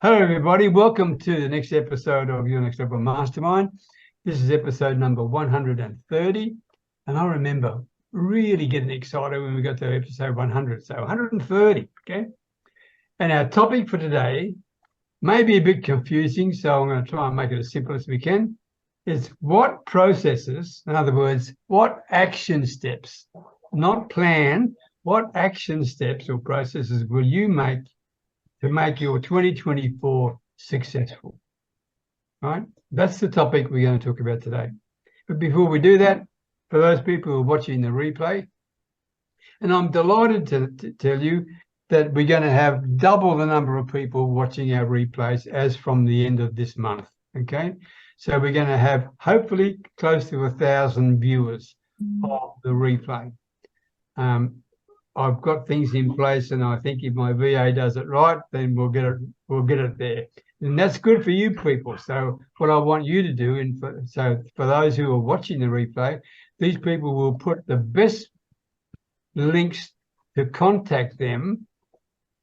Hello, everybody. Welcome to the next episode of Your Next Level Mastermind. This is episode number 130. And I remember really getting excited when we got to episode 100. So 130, okay? And our topic for today may be a bit confusing, so I'm going to try and make it as simple as we can. Is what processes, in other words, what action steps, not plan, what action steps or processes will you make to make your 2024 successful, right? That's the topic we're going to talk about today. But before we do that, for those people who are watching the replay, and I'm delighted to tell you that we're going to have double the number of people watching our replays as from the end of this month, okay? So we're going to have hopefully close to 1,000 viewers of the replay. I've got things in place, and I think if my VA does it right, then we'll get it there, and that's good for you people. So what I want you to do, and for those who are watching the replay, these people will put the best links to contact them,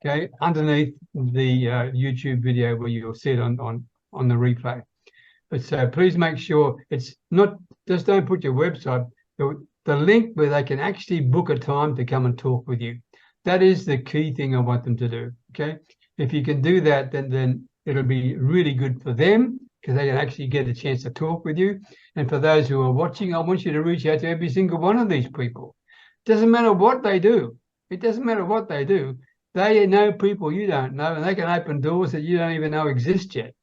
okay, underneath the YouTube video where you'll see it on the replay. But so please make sure it's not just don't put your website. The link where they can actually book a time to come and talk with you. That is the key thing I want them to do, okay? If you can do that, then it'll be really good for them because they can actually get a chance to talk with you. And for those who are watching, I want you to reach out to every single one of these people. Doesn't matter what they do. It doesn't matter what they do. They know people you don't know, and they can open doors that you don't even know exist yet.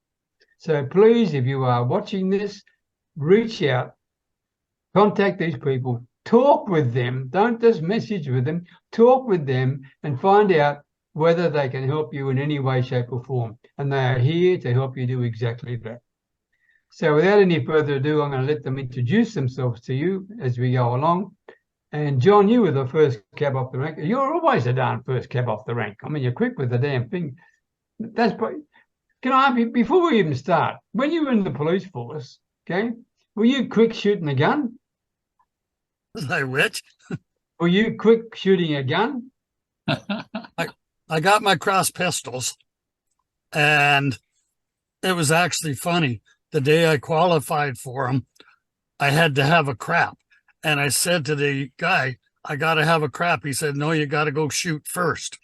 So please, if you are watching this, reach out, contact these people, talk with them, don't just message with them, talk with them and find out whether they can help you in any way, shape or form. And they are here to help you do exactly that. So without any further ado, I'm going to let them introduce themselves to you as we go along. And John, you were the first cab off the rank. You're always the darn first cab off the rank. I mean, you're quick with the damn thing. Can I ask you, before we even start, when you were in the police force, okay, were you quick shooting a gun? Was I which? Were you quick shooting a gun? I got my cross pistols, and it was actually funny. The day I qualified for them, I had to have a crap. And I said to the guy, I got to have a crap. He said, no, you got to go shoot first.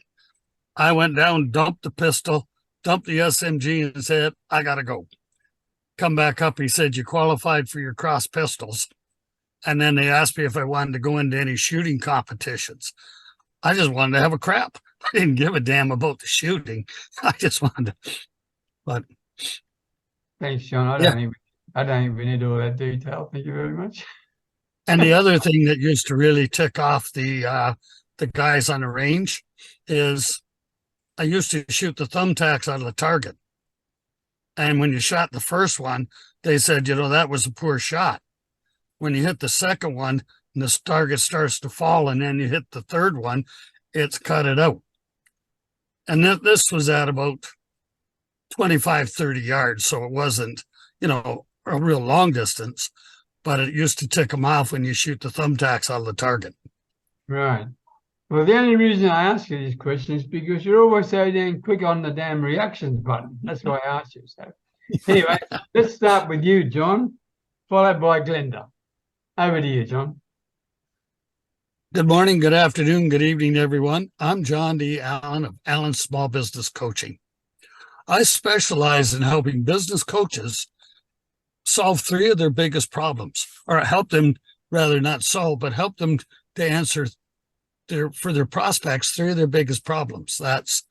I went down, dumped the pistol, dumped the SMG and said, I got to go. Come back up. He said, you qualified for your cross pistols. And then they asked me if I wanted to go into any shooting competitions. I just wanted to have a crap. I didn't give a damn about the shooting. I just wanted to. But thanks, John. I don't even need all that detail. Thank you very much. And the other thing that used to really tick off the guys on the range is I used to shoot the thumbtacks out of the target. And when you shot the first one, they said, that was a poor shot. When you hit the second one and the target starts to fall, and then you hit the third one, it's cut it out. And this was at about 25, 30 yards. So it wasn't, a real long distance, but it used to tick them off when you shoot the thumbtacks out of the target. Right. Well, the only reason I ask you these questions is because you're always so damn quick on the damn reactions button. That's why I asked you. So anyway, let's start with you, John, followed by Glenda. Over to you, John. Good morning, good afternoon, good evening, everyone. I'm John D. Allen of Allen Small Business Coaching. I specialize in helping business coaches solve three of their biggest problems, or help them, rather not solve, but help them to answer for their prospects, three of their biggest problems. That's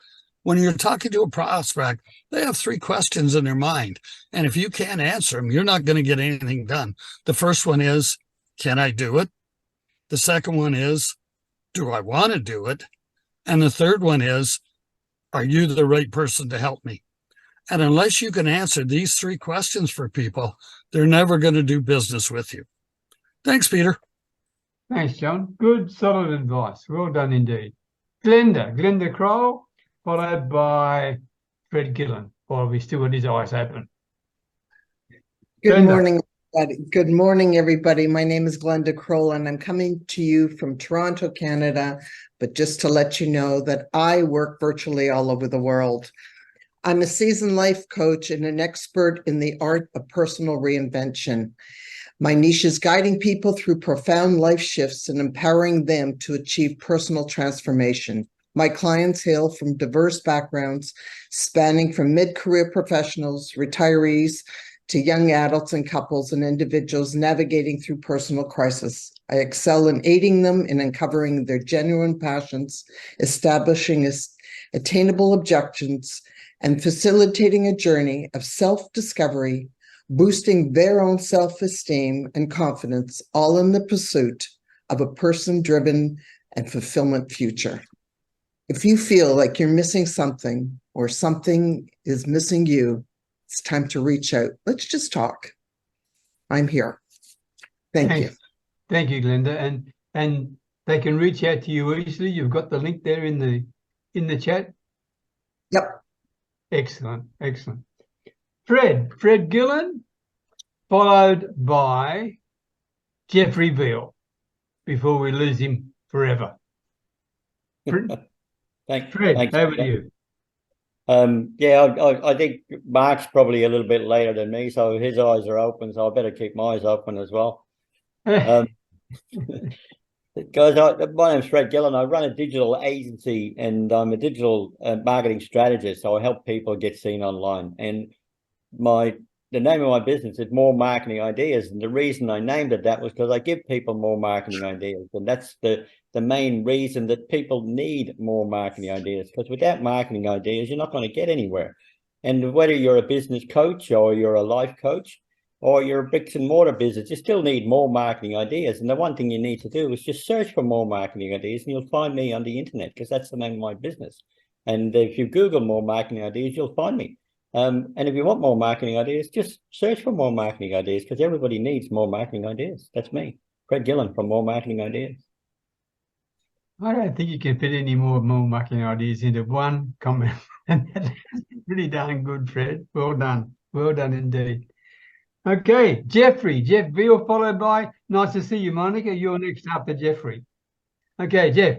when you're talking to a prospect, they have three questions in their mind. And if you can't answer them, you're not going to get anything done. The first one is, can I do it? The second one is, do I want to do it? And the third one is, are you the right person to help me? And unless you can answer these three questions for people, they're never going to do business with you. Thanks, Peter. Thanks, John. Good, solid advice. Well done indeed. Glenda Kroll, followed by Fred Gillen, while we still got his eyes open. Good morning, everybody. Good morning, everybody. My name is Glenda Kroll, and I'm coming to you from Toronto, Canada. But just to let you know that I work virtually all over the world. I'm a seasoned life coach and an expert in the art of personal reinvention. My niche is guiding people through profound life shifts and empowering them to achieve personal transformation. My clients hail from diverse backgrounds, spanning from mid-career professionals, retirees, to young adults and couples and individuals navigating through personal crisis. I excel in aiding them in uncovering their genuine passions, establishing attainable objectives, and facilitating a journey of self-discovery, boosting their own self-esteem and confidence, all in the pursuit of a person-driven and fulfillment future. If you feel like you're missing something or something is missing you, it's time to reach out. Let's just talk. I'm here. Thank you. Thank you, Glenda. And they can reach out to you easily. You've got the link there in the chat. Yep. Excellent. Fred Gillen, followed by Jeffrey Ville, before we lose him forever. Thanks. Over to you. I think Mark's probably a little bit later than me, so his eyes are open, so I better keep my eyes open as well. Guys, my name's Fred Gillen. I run a digital agency and I'm a digital marketing strategist, so I help people get seen online. And the name of my business is More Marketing Ideas, and the reason I named it that was because I give people more marketing ideas, and that's the main reason that people need more marketing ideas, because without marketing ideas, you're not going to get anywhere. And whether you're a business coach or you're a life coach or you're a bricks and mortar business, you still need more marketing ideas. And the one thing you need to do is just search for more marketing ideas, and you'll find me on the internet, because that's the name of my business. And if you Google more marketing ideas, you'll find me. And if you want more marketing ideas, just search for more marketing ideas, because everybody needs more marketing ideas. That's me, Fred Gillen from More Marketing Ideas. I don't think you can fit any more marketing ideas into one comment. And that's pretty darn good, Fred. Well done indeed. Okay, Jeff Ville, followed by, nice to see you, Monica. You're next after Jeffrey. Okay, Jeff.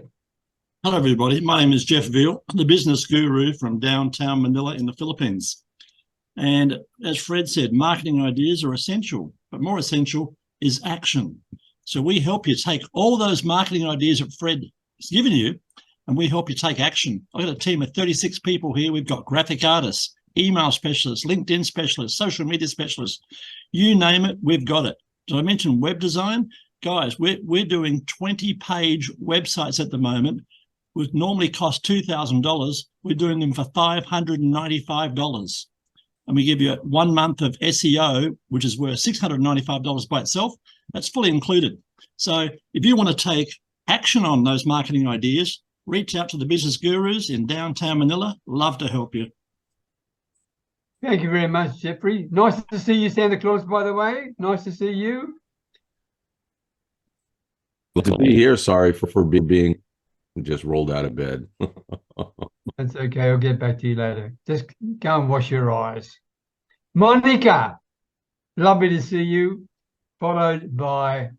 Hello, everybody. My name is Jeff Ville, the business guru from downtown Manila in the Philippines. And as Fred said, marketing ideas are essential, but more essential is action. So we help you take all those marketing ideas that Fred has given you, and we help you take action. I've got a team of 36 people here. We've got graphic artists, email specialists, LinkedIn specialists, social media specialists. You name it, we've got it. Did I mention web design? Guys, we're doing 20-page websites at the moment, which normally cost $2,000. We're doing them for $595. And we give you 1 month of SEO, which is worth $695 by itself. That's fully included. So if you want to take action on those marketing ideas, reach out to the business gurus in downtown Manila. Love to help you. Thank you very much, Jeffrey. Nice to see you, Santa Claus, by the way. Nice to see you. Good to be here. Sorry for being just rolled out of bed. That's okay. I'll get back to you later. Just go and wash your eyes. Monica, lovely to see you, followed by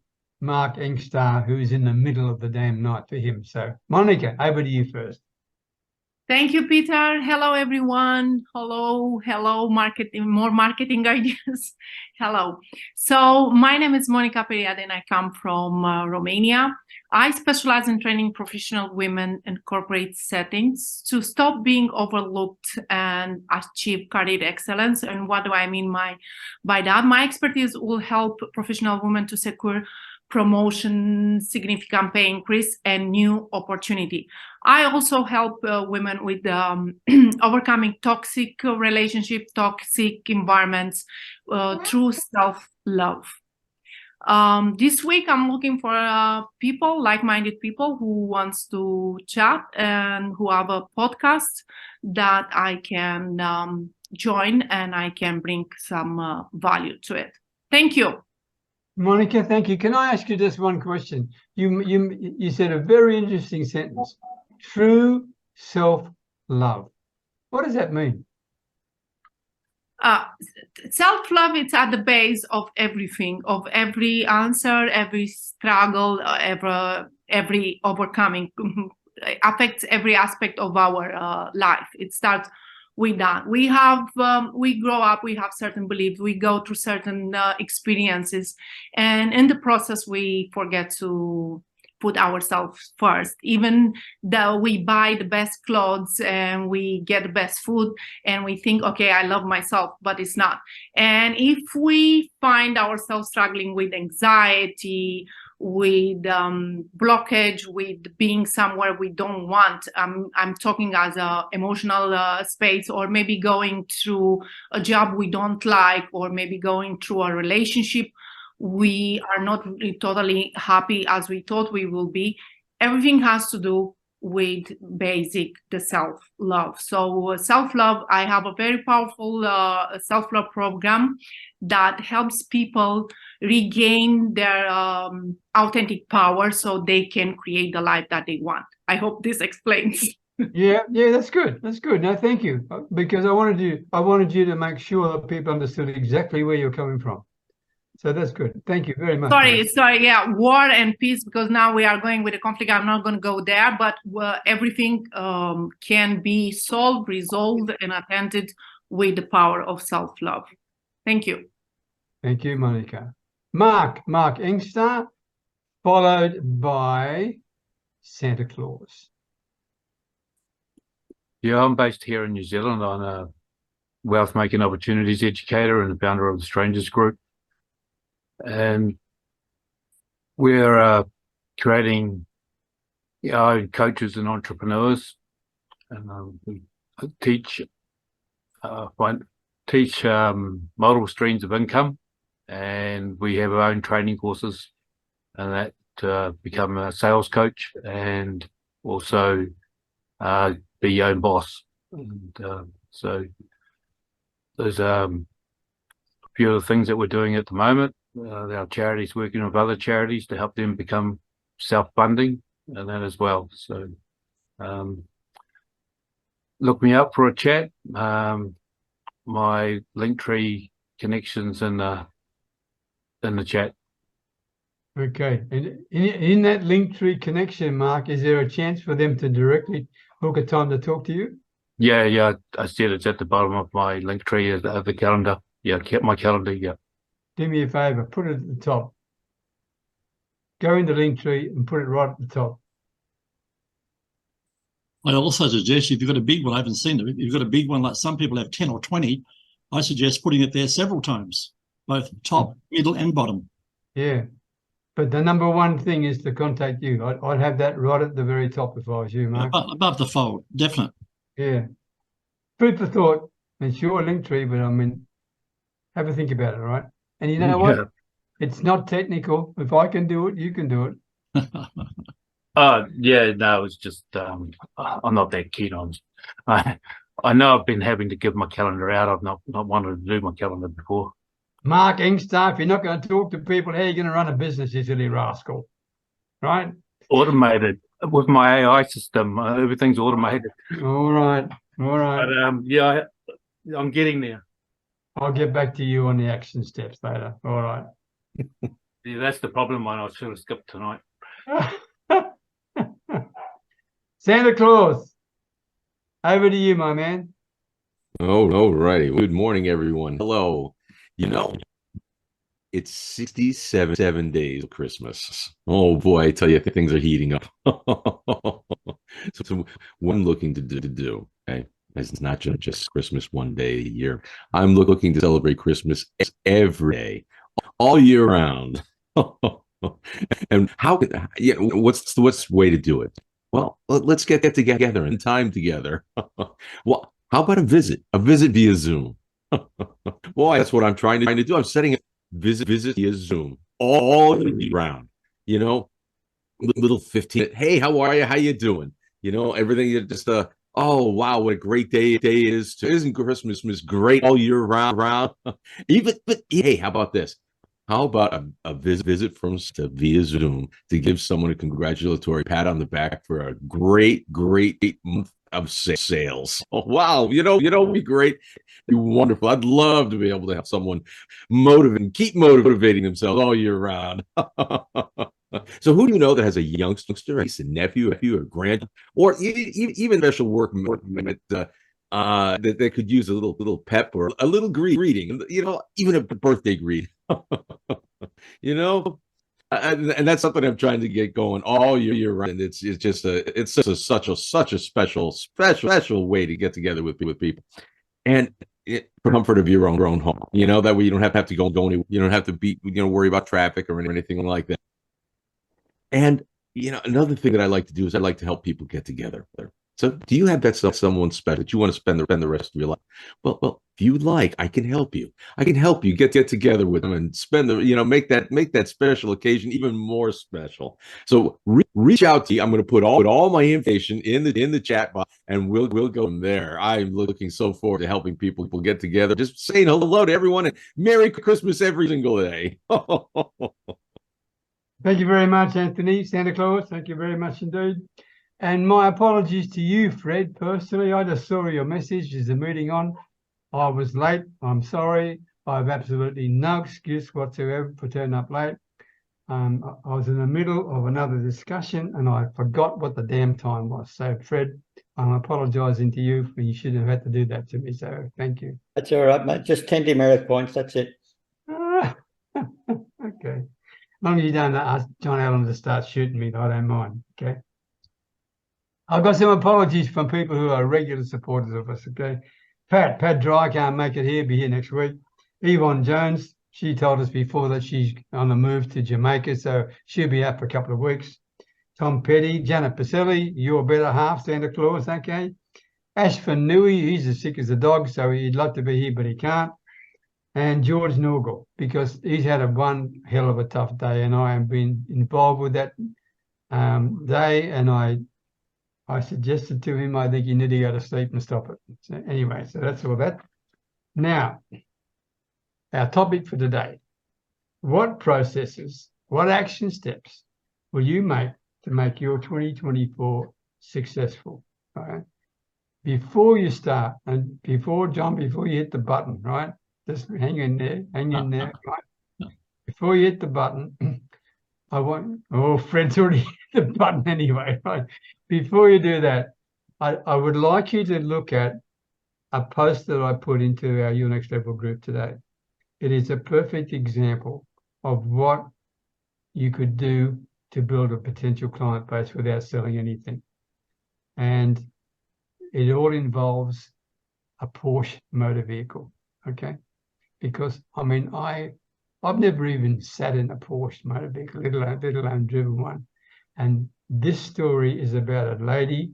Mark Engstar, who's in the middle of the damn night for him. So, Monica, over to you first. Thank you, Peter. Hello, everyone. Hello, more marketing ideas. Hello. So my name is Monica Periade and I come from Romania. I specialize in training professional women in corporate settings to stop being overlooked and achieve career excellence. And what do I mean by that? My expertise will help professional women to secure promotion, significant pay increase, and new opportunity. I also help women with overcoming toxic relationship, toxic environments through self-love. This week, I'm looking for people, like-minded people who wants to chat and who have a podcast that I can join and I can bring some value to it. Thank you. Monica, thank you. Can I ask you just one question? You said a very interesting sentence. True self-love. What does that mean? Self-love is at the base of everything, of every answer, every struggle, every overcoming. Affects every aspect of our life. It starts we done. We have, we grow up, we have certain beliefs, we go through certain experiences, and in the process, we forget to put ourselves first. Even though we buy the best clothes and we get the best food and we think, okay, I love myself, but it's not. And if we find ourselves struggling with anxiety, with blockage, with being somewhere we don't want, I'm talking as a emotional space, or maybe going through a job we don't like, or maybe going through a relationship we are not really totally happy as we thought we will be. Everything has to do with basic the self-love. So self-love, I have a very powerful self-love program that helps people regain their authentic power so they can create the life that they want. I hope this explains. Yeah, that's good. That's good. No, thank you. Because I wanted you to make sure that people understood exactly where you're coming from. So that's good. Thank you very much. Sorry. Yeah, war and peace, because now we are going with a conflict. I'm not going to go there, but everything can be solved, resolved, and attended with the power of self-love. Thank you. Thank you, Monica. Mark Inkster, followed by Santa Claus. Yeah, I'm based here in New Zealand. I'm a wealth making opportunities educator and the founder of the Strangers Group. And we're creating our own coaches and entrepreneurs, and we teach multiple streams of income, and we have our own training courses, and that become a sales coach and also be your own boss. And so there's a few of the things that we're doing at the moment. Our charities, working with other charities to help them become self-funding and that as well. So look me up for a chat. My Linktree connections in the chat. Okay. And in that Linktree connection, Mark, is there a chance for them to directly book a time to talk to you? Yeah. I said it's at the bottom of my Linktree of the calendar. Yeah, kept my calendar. Yeah. Do me a favor, put it at the top. Go into Linktree and put it right at the top. I also suggest if you've got a big one, I haven't seen it, if you've got a big one like some people have 10 or 20, I suggest putting it there several times, both top, middle and bottom. Yeah. But the number one thing is to contact you. I'd have that right at the very top if I was you, Mark. Above the fold, definite. Yeah. Food for thought. It's your Linktree, but I mean, have a think about it, all right? And you know what? It's not technical. If I can do it, you can do it. Yeah, no, it's just I'm not that keen on. I know I've been having to give my calendar out. I've not wanted to do my calendar before. Mark Inkster, if you're not going to talk to people, how are you going to run a business, you silly rascal? Right? Automated with my AI system. Everything's automated. All right. But yeah, I'm getting there. I'll get back to you on the action steps later. All right. Yeah, that's the problem. I should have skipped tonight. Santa Claus, over to you, my man. All righty. Good morning, everyone. Hello. You know, it's 67 days of Christmas. Oh boy, I tell you, things are heating up. So what I'm looking to do, okay, it's not just Christmas one day a year. I'm looking to celebrate Christmas every day, all year round. And what's the way to do it? Well, let's get together and time together. Well, how about a visit via Zoom? Boy, that's what I'm trying to do. I'm setting a visit via Zoom all year round. You know, little 15. Hey, how are you? How you doing? You know, everything just oh wow, what a great day it is. Isn't Christmas great all year round? But hey, how about this? How about a visit from via Zoom to give someone a congratulatory pat on the back for a great month of sales? Oh, wow. You know, it'd be great. It'd be wonderful. I'd love to be able to have someone keep motivating themselves all year round. So who do you know that has a youngster, a niece, a nephew, a grand, or even special work that they could use a little pep or a little greeting, even a birthday greet. And that's something I'm trying to get going all year round. And it's just such a special way to get together with people, and for comfort of your own home. That way you don't have to go anywhere. You don't have to worry about traffic or anything like that. And another thing that I like to do is I like to help people get together. So do you have that someone special that you want to spend the rest of your life? Well, if you like, I can help you. I can help you get together with them and spend make that special occasion even more special. So reach out to me. I'm going to put all my information in the chat box, and we'll go from there. I'm looking so forward to helping people get together, just saying hello to everyone and Merry Christmas every single day. Thank you very much, Anthony, Santa Claus. Thank you very much indeed. And my apologies to you, Fred, personally. I just saw your message. Is the meeting on? I was late. I'm sorry. I have absolutely no excuse whatsoever for turning up late. I was in the middle of another discussion and I forgot what the damn time was. So, Fred, I'm apologising to you for you shouldn't have had to do that to me. So, thank you. That's all right, mate. Just 10 demerit points. That's it. Okay. As long as you don't ask John Allen to start shooting me, I don't mind. Okay. I've got some apologies from people who are regular supporters of us. Okay. Pat Dry can't make it here, be here next week. Yvonne Jones, she told us before that she's on the move to Jamaica, so she'll be out for a couple of weeks. Tom Petty, Janet Pacelli, your better half, Santa Claus, okay. Ashford Nui, he's as sick as a dog, so he'd love to be here, but he can't. And George Norgal, because he's had one hell of a tough day, and I have been involved with that day, and I suggested to him, I think you need to go to sleep and stop it. So anyway, so that's all that. Now, our topic for today: what processes, what action steps will you make to make your 2024 successful? Right? Before you start, and before you hit the button, right? Just hang in there, right? Before you hit the button, Fred's already hit the button anyway, right? Before you do that, I would like you to look at a post that I put into our Your Next Level group today. It is a perfect example of what you could do to build a potential client base without selling anything. And it all involves a Porsche motor vehicle, okay? Because, I mean, I've never even sat in a Porsche motor vehicle, let alone driven one. And this story is about a lady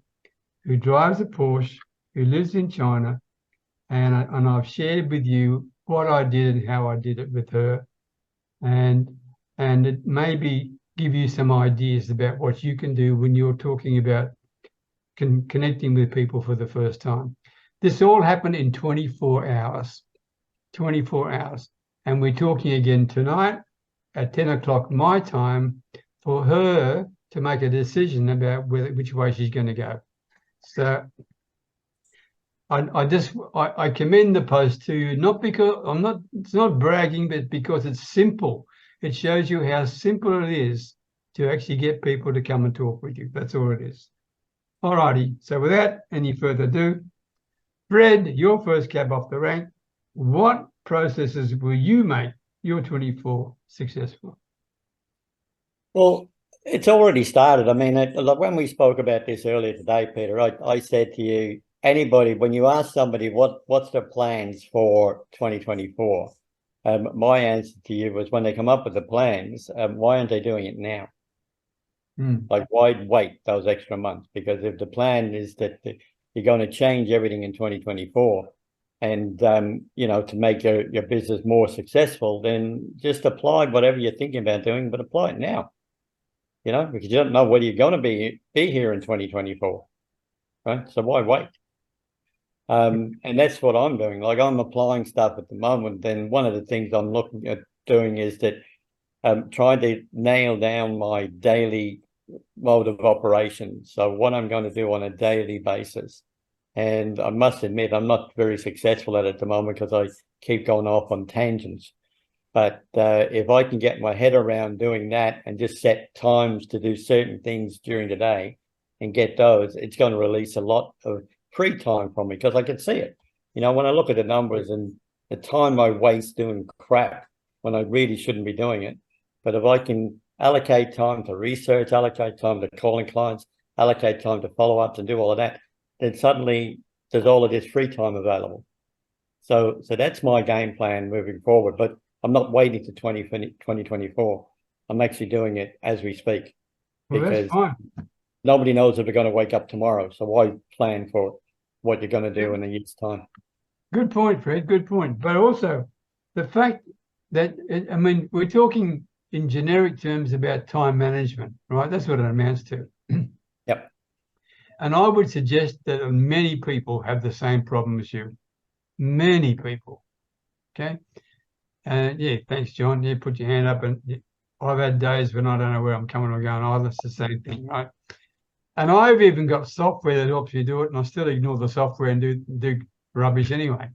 who drives a Porsche, who lives in China, and I've shared with you what I did and how I did it with her. And it maybe give you some ideas about what you can do when you're talking about connecting with people for the first time. This all happened in 24 hours. 24 hours. And we're talking again tonight at 10 o'clock my time for her to make a decision about which way she's going to go. So I commend the post to you, not because it's not bragging, but because it's simple. It shows you how simple it is to actually get people to come and talk with you. That's all it is. All righty. So without any further ado, Fred, your first cab off the rank. What processes will you make your 24 successful? Well, it's already started. I mean, like when we spoke about this earlier today, Peter, I said to you, anybody, when you ask somebody what's their plans for 2024, my answer to you was when they come up with the plans, why aren't they doing it now? Like, why wait those extra months? Because if the plan is that you're going to change everything in 2024 and, to make your business more successful, then just apply whatever you're thinking about doing, but apply it now, because you don't know whether you're going to be here in 2024, right? So why wait? And that's what I'm doing. Like, I'm applying stuff at the moment. Then one of the things I'm looking at doing is that I'm trying to nail down my daily mode of operation. So what I'm going to do on a daily basis. And I must admit, I'm not very successful at it at the moment because I keep going off on tangents. But if I can get my head around doing that and just set times to do certain things during the day and get those, it's going to release a lot of free time from me because I can see it. You know, when I look at the numbers and the time I waste doing crap when I really shouldn't be doing it. But if I can allocate time to research, allocate time to calling clients, allocate time to follow-ups and do all of that, then suddenly there's all of this free time available. So that's my game plan moving forward. But I'm not waiting to 2024. I'm actually doing it as we speak. Well, that's fine. Nobody knows if they're going to wake up tomorrow. So why plan for what you're going to do in a year's time? Good point, Fred. Good point. But also the fact that, I mean, we're talking in generic terms about time management, right? That's what it amounts to. Yep. And I would suggest that many people have the same problem as you. Many people. Okay. And yeah, thanks, John. Yeah, put your hand up. And I've had days when I don't know where I'm coming or going. Oh, that's the same thing, right? And I've even got software that helps you do it, and I still ignore the software and do rubbish anyway.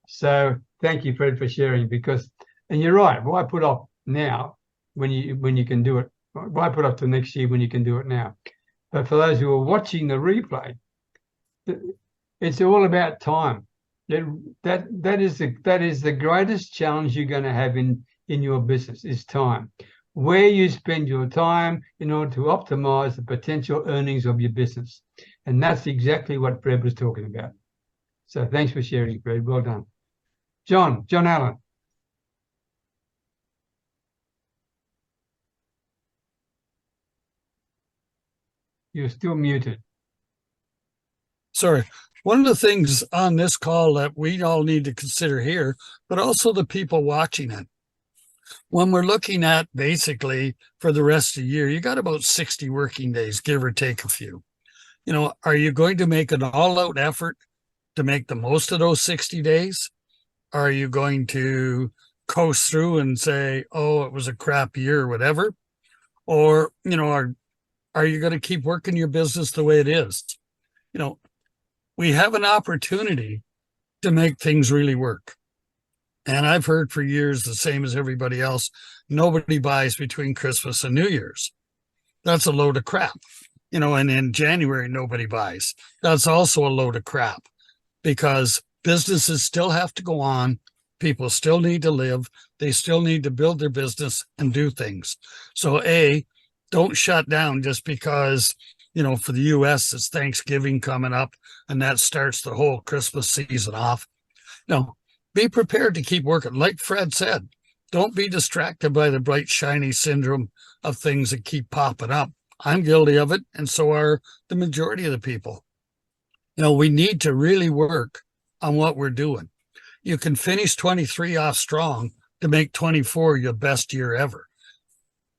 So thank you, Fred, for sharing. Because, and you're right. Why put off now when you can do it? Why put off till next year when you can do it now? But for those who are watching the replay, it's all about time. That is the greatest challenge you're going to have in your business is time. Where you spend your time in order to optimize the potential earnings of your business. And that's exactly what Fred was talking about. So thanks for sharing, Fred. Well done. John Allen. You're still muted. Sorry. One of the things on this call that we all need to consider here, but also the people watching it, when we're looking at basically for the rest of the year, you got about 60 working days, give or take a few. You know, are you going to make an all-out effort to make the most of those 60 days? Are you going to coast through and say, oh, it was a crap year or whatever? Or, you know, are you going to keep working your business the way it is? You know, we have an opportunity to make things really work. And I've heard for years, the same as everybody else, nobody buys between Christmas and New Year's. That's a load of crap. You know, and in January, nobody buys. That's also a load of crap because businesses still have to go on. People still need to live. They still need to build their business and do things. So don't shut down just because, you know, for the US, it's Thanksgiving coming up and that starts the whole Christmas season off. No. Be prepared to keep working. Like Fred said, don't be distracted by the bright, shiny syndrome of things that keep popping up. I'm guilty of it, and so are the majority of the people. You know, we need to really work on what we're doing. You can finish 23 off strong to make 24 your best year ever.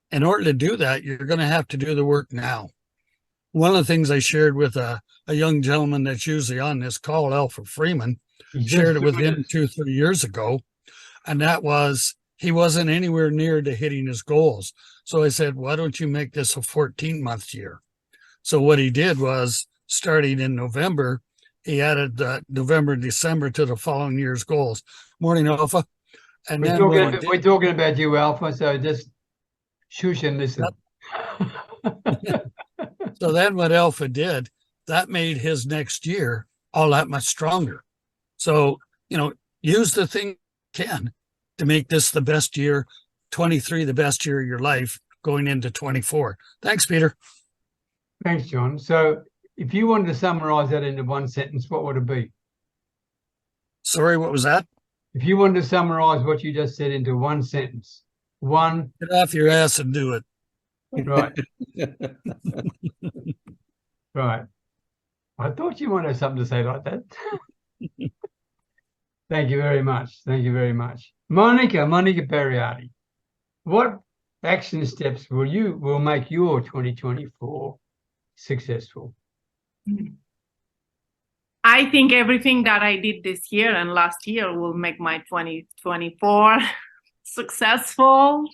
In order to do that, you're going to have to do the work now. One of the things I shared with a young gentleman that's usually on this call, Alfred Freeman, shared it with him 2-3 years ago, and that was he wasn't anywhere near to hitting his goals. So I said, why don't you make this a 14-month year? So what he did was, starting in November, he added November and December to the following year's goals. Morning, Alpha. And we're talking about you, Alpha, so just shush and listen. So then what Alpha did, that made his next year all that much stronger. So, you know, use the thing you can to make this the best year, 23, the best year of your life going into 24. Thanks, Peter. Thanks, John. So if you wanted to summarize that into one sentence, what would it be? Sorry, what was that? If you wanted to summarize what you just said into one sentence, one. Get off your ass and do it. Right. Right. I thought you wanted something to say like that. Thank you very much. Thank you very much. Monica Perriati, what action steps will make your 2024 successful? I think everything that I did this year and last year will make my 2024 successful.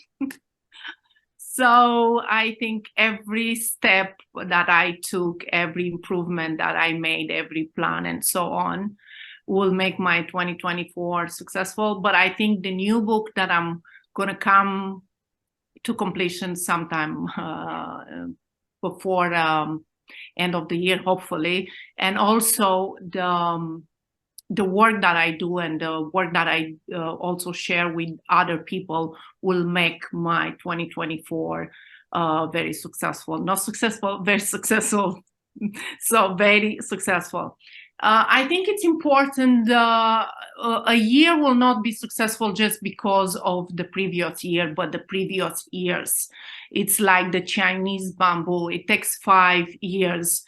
So I think every step that I took, every improvement that I made, every plan and so on will make my 2024 successful. But I think the new book that I'm going to come to completion sometime before end of the year, hopefully. And also the work that I do and the work that I also share with other people will make my 2024 very successful. Not successful, very successful. So very successful. I think it's important. A year will not be successful just because of the previous year, but the previous years. It's like the Chinese bamboo. It takes 5 years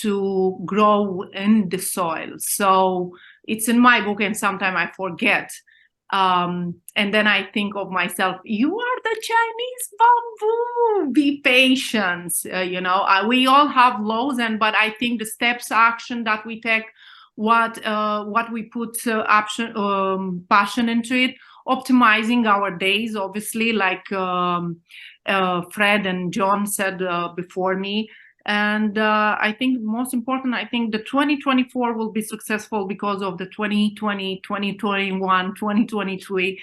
to grow in the soil. So it's in my book, and sometimes I forget. And then I think of myself, you are the Chinese bamboo, be patient. We all have laws, but I think the steps, action that we take, what we put passion into it, optimizing our days, obviously, like Fred and John said before me. And I think most important, I think the 2024 will be successful because of the 2020, 2021, 2023,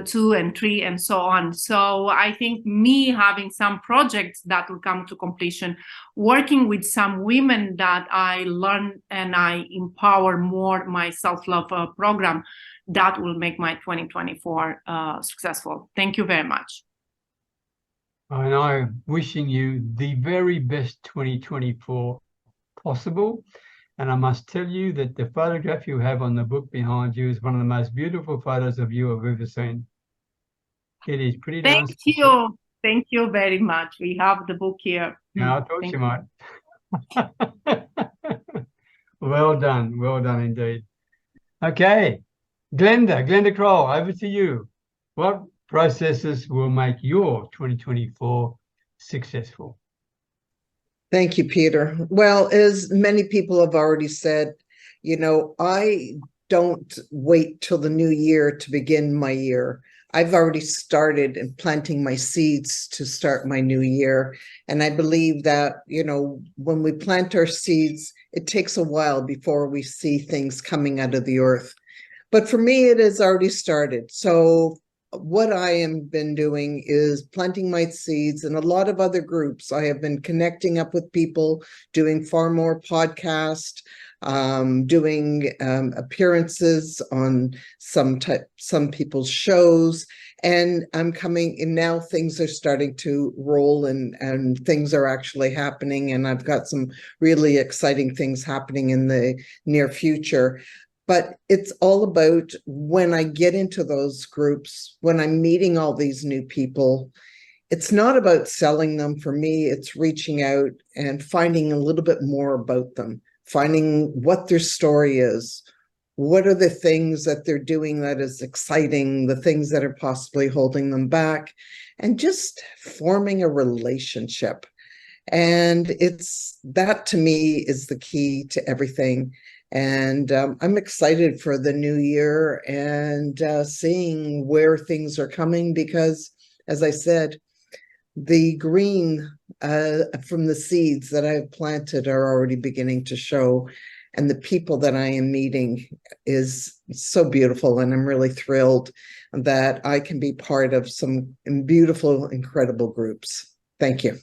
2 and 3, and so on. So I think me having some projects that will come to completion, working with some women that I learn and I empower more my self-love program, that will make my 2024 successful. Thank you very much. And I'm wishing you the very best 2024 possible. And I must tell you that the photograph you have on the book behind you is one of the most beautiful photos of you I've ever seen. It is pretty darn Thank you. Thank you very much. We have the book here. Yeah, I thought you might. Well done. Well done indeed. Okay. Glenda Kroll, over to you. What processes will make your 2024 successful? Thank you, Peter. Well, as many people have already said, I don't wait till the new year to begin my year. I've already started in planting my seeds to start my new year. And I believe that, when we plant our seeds, it takes a while before we see things coming out of the earth. But for me, it has already started. So what I have been doing is planting my seeds in a lot of other groups. I have been connecting up with people, doing far more podcasts, doing appearances on some people's shows, and I'm coming and now things are starting to roll and things are actually happening, and I've got some really exciting things happening in the near future. But it's all about when I get into those groups, when I'm meeting all these new people, it's not about selling them. For me, it's reaching out and finding a little bit more about them, finding what their story is. What are the things that they're doing that is exciting, the things that are possibly holding them back, and just forming a relationship. And it's that, to me, is the key to everything. And I'm excited for the new year and seeing where things are coming, because, as I said, the green from the seeds that I've planted are already beginning to show. And the people that I am meeting is so beautiful. And I'm really thrilled that I can be part of some beautiful, incredible groups. Thank you.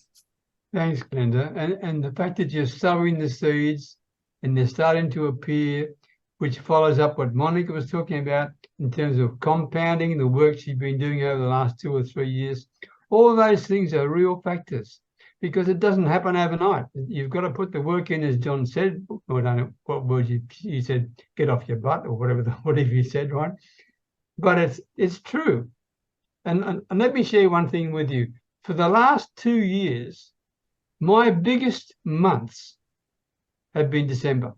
Thanks, Glenda. And the fact that you're sowing the seeds and they're starting to appear, which follows up what Monica was talking about in terms of compounding, the work she's been doing over the last 2 or 3 years. All those things are real factors, because it doesn't happen overnight. You've got to put the work in, as John said. I don't know what words you said, get off your butt or whatever you said, right? But it's true. And let me share one thing with you. For the last 2 years, my biggest months have been December.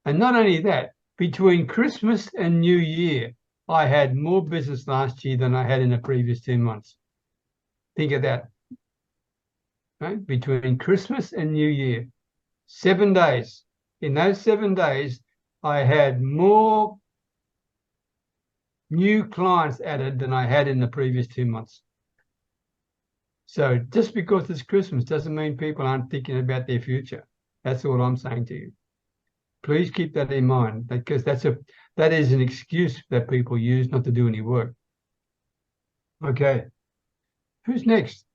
And not only that, between Christmas and New Year, I had more business last year than I had in the previous 2 months. Think of that. Right? Between Christmas and New Year, 7 days. In those 7 days, I had more new clients added than I had in the previous 2 months. So just because it's Christmas doesn't mean people aren't thinking about their future. That's all I'm saying to you. Please keep that in mind, because that is an excuse that people use not to do any work. Okay. Who's next?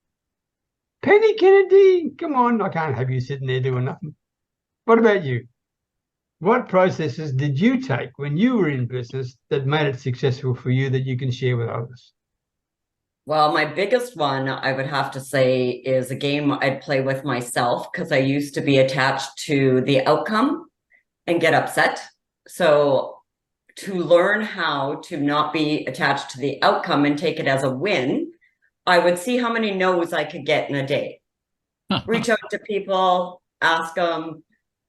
Penny Kennedy, come on, I can't have you sitting there doing nothing. What about you? What processes did you take when you were in business that made it successful for you that you can share with others? Well, my biggest one, I would have to say, is a game I'd play with myself because I used to be attached to the outcome and get upset. So to learn how to not be attached to the outcome and take it as a win, I would see how many no's I could get in a day. Reach out to people, ask them,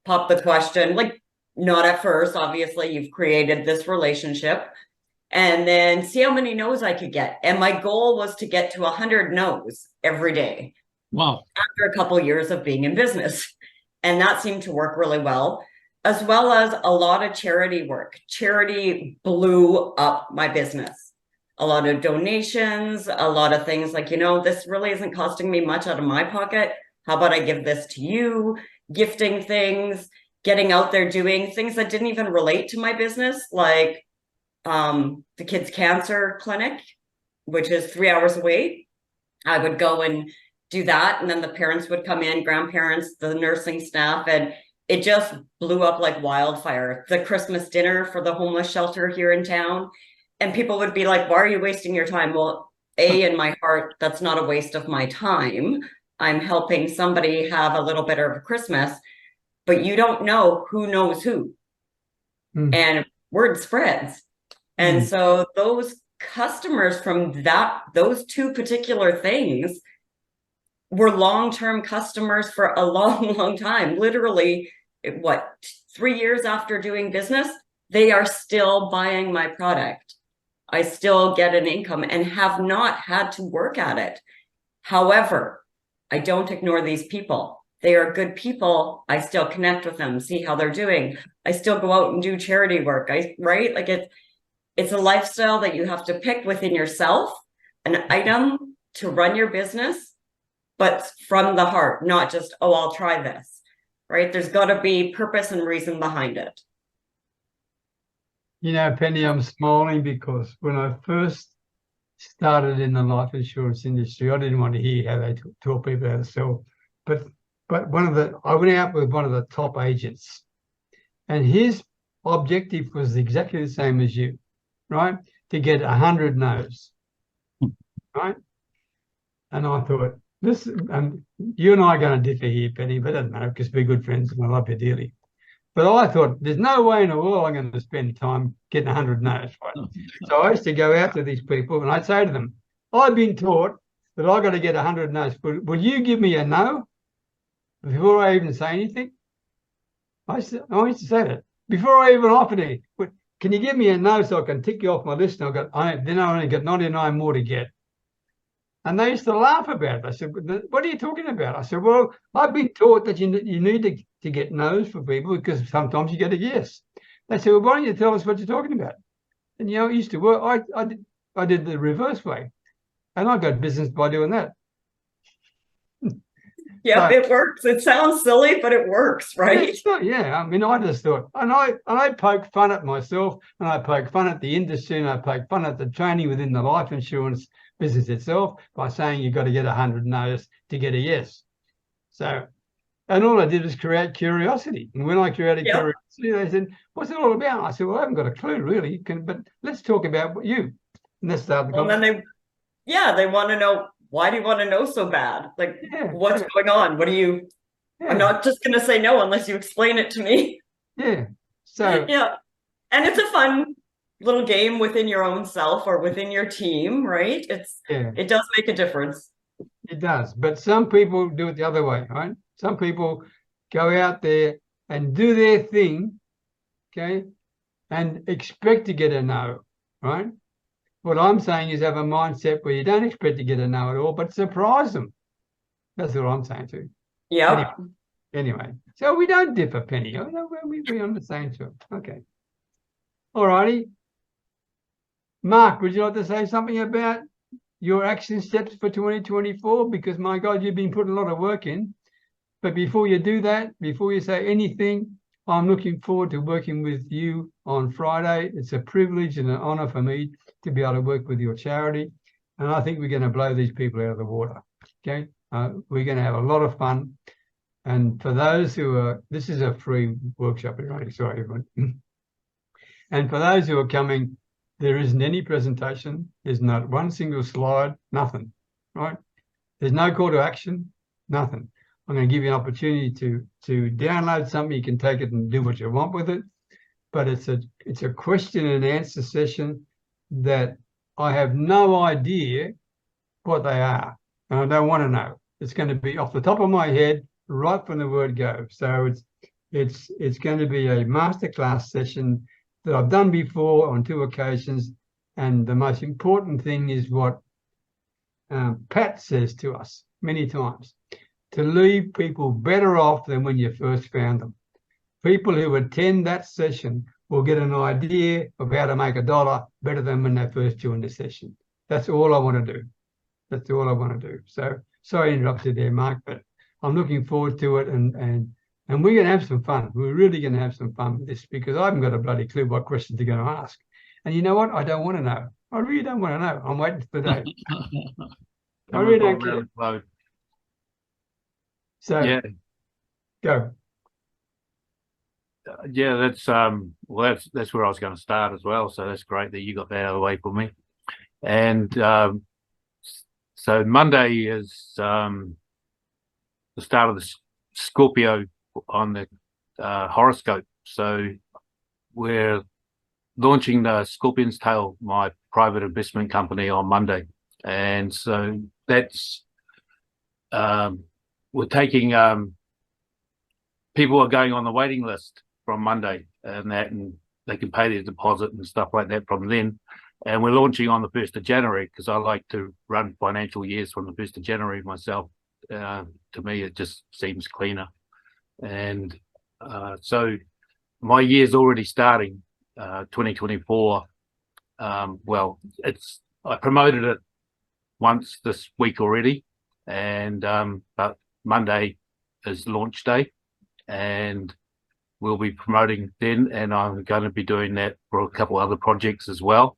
pop the question, like not at first, obviously you've created this relationship, and then see how many no's I could get. And my goal was to get to 100 no's every day. Wow. After a couple of years of being in business. And that seemed to work really well, as well as a lot of charity work. Charity blew up my business. A lot of donations, a lot of things like, this really isn't costing me much out of my pocket. How about I give this to you? Gifting things, getting out there doing things that didn't even relate to my business, like the kids' cancer clinic, which is 3 hours away. I would go and do that. And then the parents would come in, grandparents, the nursing staff, and it just blew up like wildfire. The Christmas dinner for the homeless shelter here in town. And people would be like, why are you wasting your time? Well, in my heart, that's not a waste of my time. I'm helping somebody have a little bit of a Christmas, but you don't know who knows who. And word spreads. And so those customers from those two particular things were long-term customers for a long, long time. Literally, 3 years after doing business, they are still buying my product. I still get an income and have not had to work at it. However, I don't ignore these people. They are good people. I still connect with them, see how they're doing. I still go out and do charity work. Right? Like it's a lifestyle that you have to pick within yourself, an item to run your business, but from the heart, not just, oh, I'll try this, right? There's got to be purpose and reason behind it. Penny, I'm smiling because when I first started in the life insurance industry, I didn't want to hear how they taught people how to sell. But I went out with one of the top agents, and his objective was exactly the same as you, right? To get 100 no's, right? And I thought, you and I are going to differ here, Penny, but it doesn't matter because we're good friends and I love you dearly. But I thought, there's no way in the world I'm going to spend time getting 100 no's, right? So I used to go out to these people and I'd say to them, I've been taught that I've got to get 100 no's. Will you give me a no before I even say anything? I used to say that. Before I even offered it, can you give me a no so I can tick you off my list? And then I only got 99 more to get. And they used to laugh about it. I said, what are you talking about? I said, well, I've been taught that you need to get no's for people because sometimes you get a yes. They said, well, why don't you tell us what you're talking about? And, it used to work. I did the reverse way. And I got business by doing that. Yeah, it works. It sounds silly, but it works, right? Yeah. I mean, I just thought, and I poke fun at myself, and I poke fun at the industry, and I poke fun at the training within the life insurance business itself by saying you've got to get 100 no's to get a yes. So, and all I did was create curiosity. And when I created curiosity, they said, what's it all about? I said, well, I haven't got a clue really, but let's talk about you. And let's start the conversation. And then they want to know, why do you want to know so bad? Like, what's going on? I'm not just going to say no unless you explain it to me. Yeah. So, and it's a fun little game within your own self or within your team, right? It does make a difference. It does. But some people do it the other way, right? Some people go out there and do their thing, okay, and expect to get a no, right? What I'm saying is have a mindset where you don't expect to get a no at all, but surprise them. That's what I'm saying too. Yeah. Anyway, so we don't differ, Penny. We're on the same too. Okay. All righty. Mark, would you like to say something about your action steps for 2024? Because, my God, you've been putting a lot of work in. But before you do that, before you say anything, I'm looking forward to working with you on Friday. It's a privilege and an honor for me to be able to work with your charity. And I think we're going to blow these people out of the water. Okay. We're going to have a lot of fun. And for those who are, this is a free workshop, right? Sorry, everyone. And for those who are coming, there isn't any presentation. There's not one single slide, nothing, right? There's no call to action, nothing. I'm going to give you an opportunity to download something. You can take it and do what you want with it. But it's a question and answer session that I have no idea what they are. And I don't want to know. It's going to be off the top of my head, right from the word go. So it's going to be a masterclass session that I've done before on 2 occasions. And the most important thing is what Pat says to us many times, to leave people better off than when you first found them. People who attend that session will get an idea of how to make $1 better than when they first joined the session. That's all I want to do. That's all I want to do. So sorry to interrupt you there, Mark, but I'm looking forward to it, and we're going to have some fun. We're really going to have some fun with this, because I haven't got a bloody clue what questions they're going to ask. And you know what? I don't want to know. I really don't want to know. I'm waiting for the day. I really don't care. So Yeah. Go. Yeah, that's well, that's where I was going to start as well. So that's great that you got that out of the way for me. And so Monday is the start of the Scorpio on the horoscope. So we're launching the Scorpion's Tail, my private investment company, on Monday. And so that's we're taking people are going on the waiting list from Monday, and they can pay their deposit and stuff like that from then. And we're launching on the 1st of January, because I like to run financial years from the 1st of January myself. To me, it just seems cleaner. And so my year's already starting, 2024. Well, I promoted it once this week already, and but Monday is launch day, and we'll be promoting then, and I'm going to be doing that for a couple other projects as well.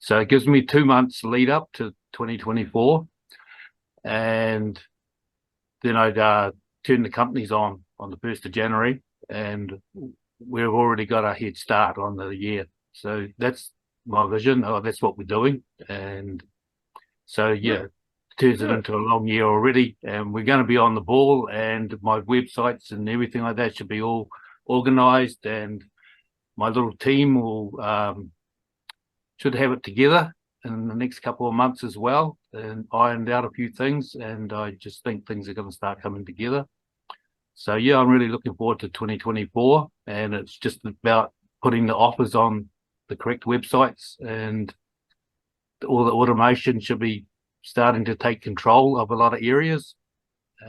So it gives me 2 months lead up to 2024, and then I'd turn the companies on the 1st of January, and we've already got a head start on the year. So that's my vision. That's what we're doing. And so, yeah, turns it into a long year already, and we're going to be on the ball, and my websites and everything like that should be all organized, and my little team will should have it together in the next couple of months as well, and ironed out a few things, and I just think things are going to start coming together. So yeah, I'm really looking forward to 2024, and it's just about putting the offers on the correct websites, and all the automation should be starting to take control of a lot of areas.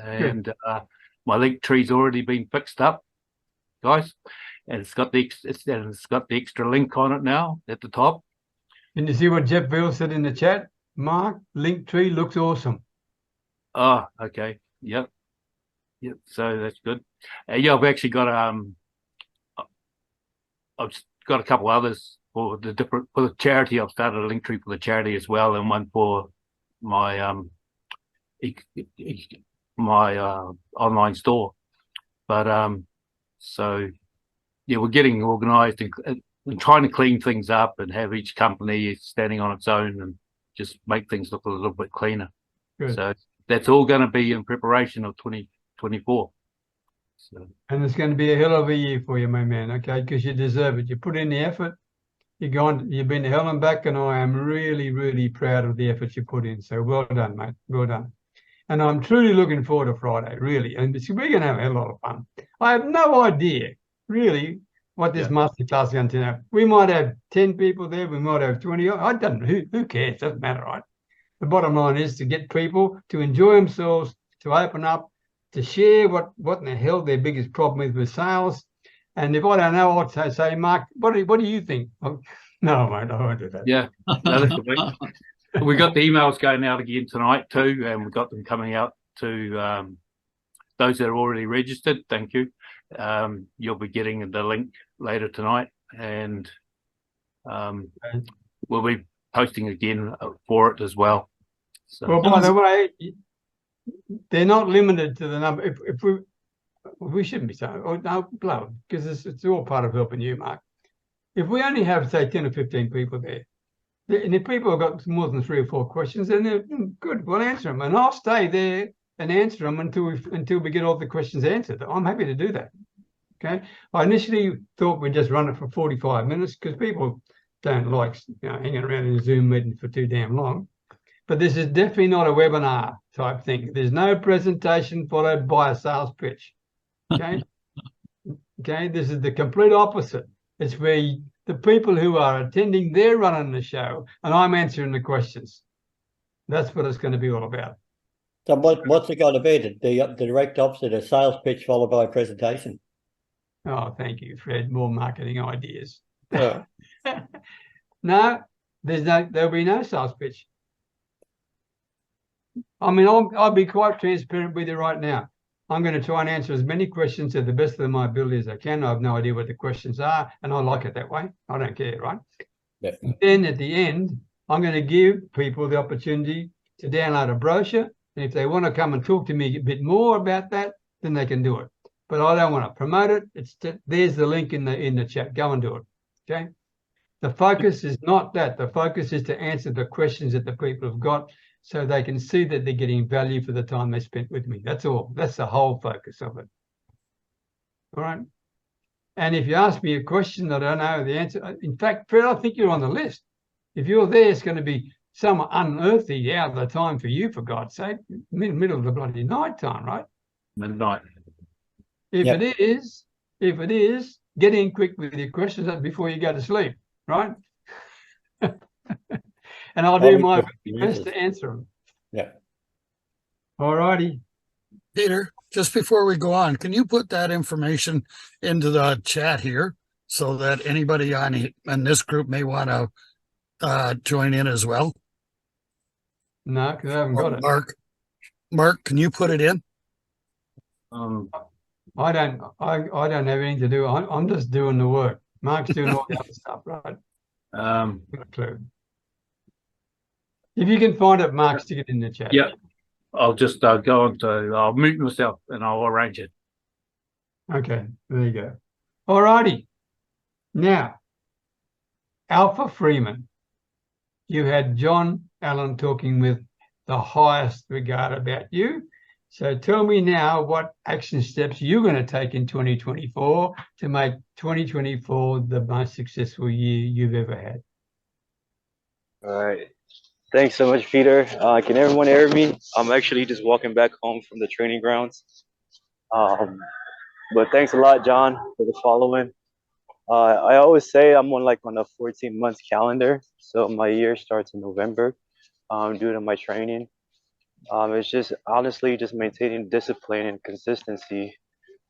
And my link tree's already been fixed up, guys, and it's got the extra link on it now at the top. Can you see what Jeff Ville said in the chat? Mark, link tree looks awesome. Oh, okay. Yep. So that's good. Yeah, I've actually got I've got a couple others for the charity. I've started a link tree for the charity as well, and one for my online store. But so yeah, we're getting organized and trying to clean things up and have each company standing on its own and just make things look a little bit cleaner. Good. So that's all going to be in preparation of 2024. So. And it's going to be a hell of a year for you, my man, okay? Because you deserve it. You put in the effort. You've been to hell and back, and I am really, really proud of the effort you put in. So well done, mate. Well done. And I'm truly looking forward to Friday, really. And we're going to have a lot of fun. I have no idea, really, what this masterclass is going to know. We might have 10 people there. We might have 20. I don't know. Who cares? Doesn't matter, right? The bottom line is to get people to enjoy themselves, to open up, to share what in the hell their biggest problem is with sales. And if I don't know, I'll say, Mark, what do you think? No, mate, I won't do that. Yeah, we got the emails going out again tonight too, and we got them coming out to those that are already registered. Thank you. You'll be getting the link later tonight, and we'll be posting again for it as well. So. Well, by the way, they're not limited to the number. If we shouldn't be saying, oh no, blow, because it's all part of helping you, Mark. If we only have, say, 10 or 15 people there, and if people have got more than 3 or 4 questions, then they're good, we'll answer them. And I'll stay there and answer them until we get all the questions answered. I'm happy to do that. Okay. I initially thought we'd just run it for 45 minutes because people don't like hanging around in a Zoom meeting for too damn long. But this is definitely not a webinar type thing. There's no presentation followed by a sales pitch. Okay. Okay. This is the complete opposite. It's where the people who are attending, they're running the show and I'm answering the questions. That's what it's going to be all about. So what's it going to be? The direct opposite, a sales pitch followed by a presentation? Oh, thank you, Fred. More marketing ideas. Yeah. No, there'll be no sales pitch. I mean, I'll be quite transparent with you right now. I'm going to try and answer as many questions to the best of my ability as I can. I have no idea what the questions are, and I like it that way. I don't care, right? Yeah. Then at the end, I'm going to give people the opportunity to download a brochure. And if they want to come and talk to me a bit more about that, then they can do it. But I don't want to promote it. There's the link in the chat. Go and do it. Okay. The focus is not that. The focus is to answer the questions that the people have got so they can see that they're getting value for the time they spent with me. That's all. That's the whole focus of it. All right. And if you ask me a question that I don't know the answer, in fact, Fred, I think you're on the list. If you're there, it's going to be some unearthly out of the time for you, for God's sake, middle of the bloody night time, right? Midnight. If it is, get in quick with your questions before you go to sleep, right? And I'll do my best to answer them. Yeah. All righty. Peter, just before we go on, can you put that information into the chat here so that anybody in this group may want to join in as well? No, because I haven't got it. Mark, can you put it in? I don't have anything to do. I'm just doing the work. Mark's doing all the other stuff, right? No clue. If you can find it, Mark, stick it in the chat. Yeah. I'll just go on to, I'll mute myself and I'll arrange it. Okay, there you go. All righty. Now, Alpha Freeman, you had John Allen talking with the highest regard about you. So tell me now what action steps you're going to take in 2024 to make 2024 the most successful year you've ever had. All right. Thanks so much, Peter. Can everyone hear me? I'm actually just walking back home from the training grounds. But thanks a lot, John, for the following. I always say I'm on a 14-month calendar. So my year starts in November due to my training. It's just honestly just maintaining discipline and consistency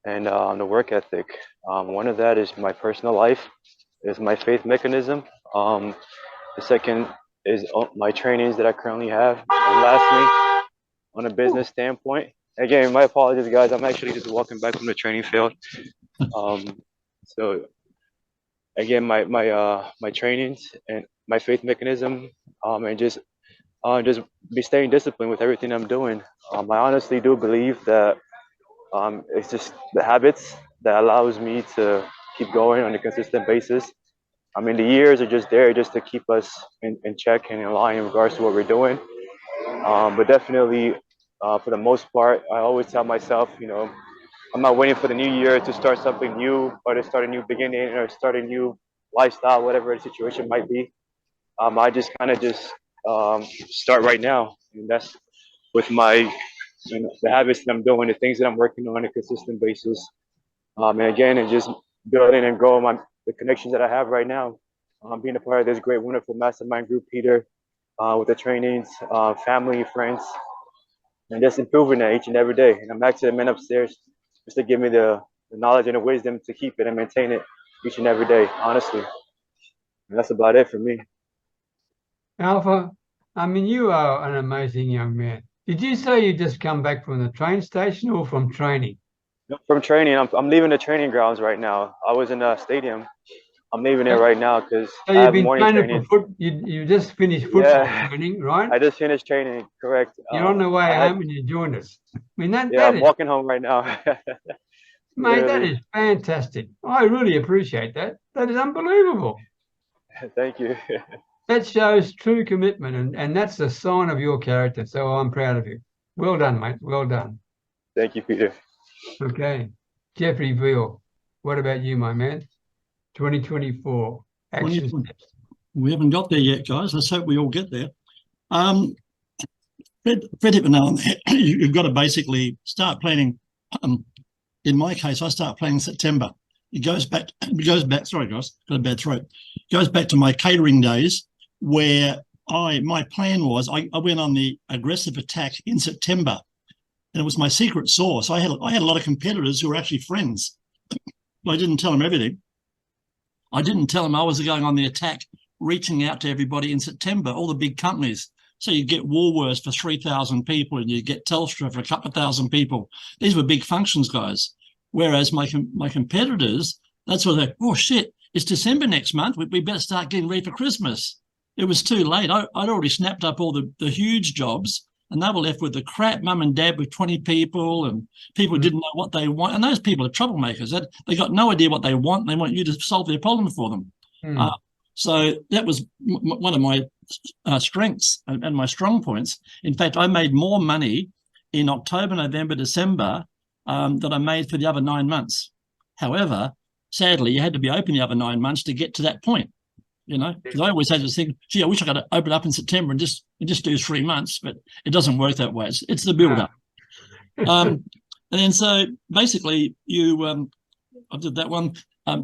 and the work ethic. One of that is my personal life, is my faith mechanism. The second is my trainings that I currently have. And lastly, on a business standpoint, again, my apologies, guys. I'm actually just walking back from the training field. So again, my trainings and my faith mechanism, and just be staying disciplined with everything I'm doing. I honestly do believe that it's just the habits that allows me to keep going on a consistent basis. I mean, the years are just there just to keep us in check and in line in regards to what we're doing. But definitely, for the most part, I always tell myself, I'm not waiting for the new year to start something new or to start a new beginning or start a new lifestyle, whatever the situation might be. I just kind of start right now. And that's with the habits that I'm doing, the things that I'm working on a consistent basis. And again, and just building and growing the connections that I have right now. Being a part of this great, wonderful mastermind group, Peter, with the trainings, family, friends, and just improving that each and every day. And I'm asking the men upstairs just to give me the knowledge and the wisdom to keep it and maintain it each and every day, honestly. And that's about it for me. Alpha, I mean, you are an amazing young man. Did you say you just come back from the train station or from training? From training. I'm leaving the training grounds right now. I was in a stadium I'm leaving it right now because So I you've have been morning training training. for you just finished football Yeah, training, right? I just finished training. Correct. You're on the way I had, home and you joined us. I mean, yeah, I'm walking home right now. mate, that Literally. is fantastic. I really appreciate that. That is unbelievable. Thank you. That shows true commitment, and that's a sign of your character. So I'm proud of you. Well done, mate. Well done. Thank you, Peter. Okay. Jeffrey Ville, what about you, my man? 2024 action steps. We haven't got there yet, guys. Let's hope we all get there. Fred hit the nail on the head. You've got to basically start planning. In my case, I start planning in September. It goes back, sorry guys, got a bad throat. It goes back to my catering days where my plan was I went on the aggressive attack in September, and it was my secret sauce. I had a lot of competitors who were actually friends. But I didn't tell them everything. I didn't tell them I was going on the attack, reaching out to everybody in September, all the big companies. So you get Woolworths for 3,000 people and you get Telstra for a couple of thousand people. These were big functions, guys. Whereas my competitors, that's what they, oh shit, it's December next month. We better start getting ready for Christmas. It was too late. I'd already snapped up all the huge jobs, and they were left with the crap mum and dad with 20 people and people who didn't know what they want. And those people are troublemakers. They got no idea what they want. They want you to solve their problem for them. So that was one of my strengths and my strong points. In fact, I made more money in October, November, December than I made for the other 9 months. However, sadly, you had to be open the other 9 months to get to that point. You know, because I always had this thing, gee, I wish I could open up in September and just do 3 months, but it doesn't work that way. It's the build up. And then so basically I did that one.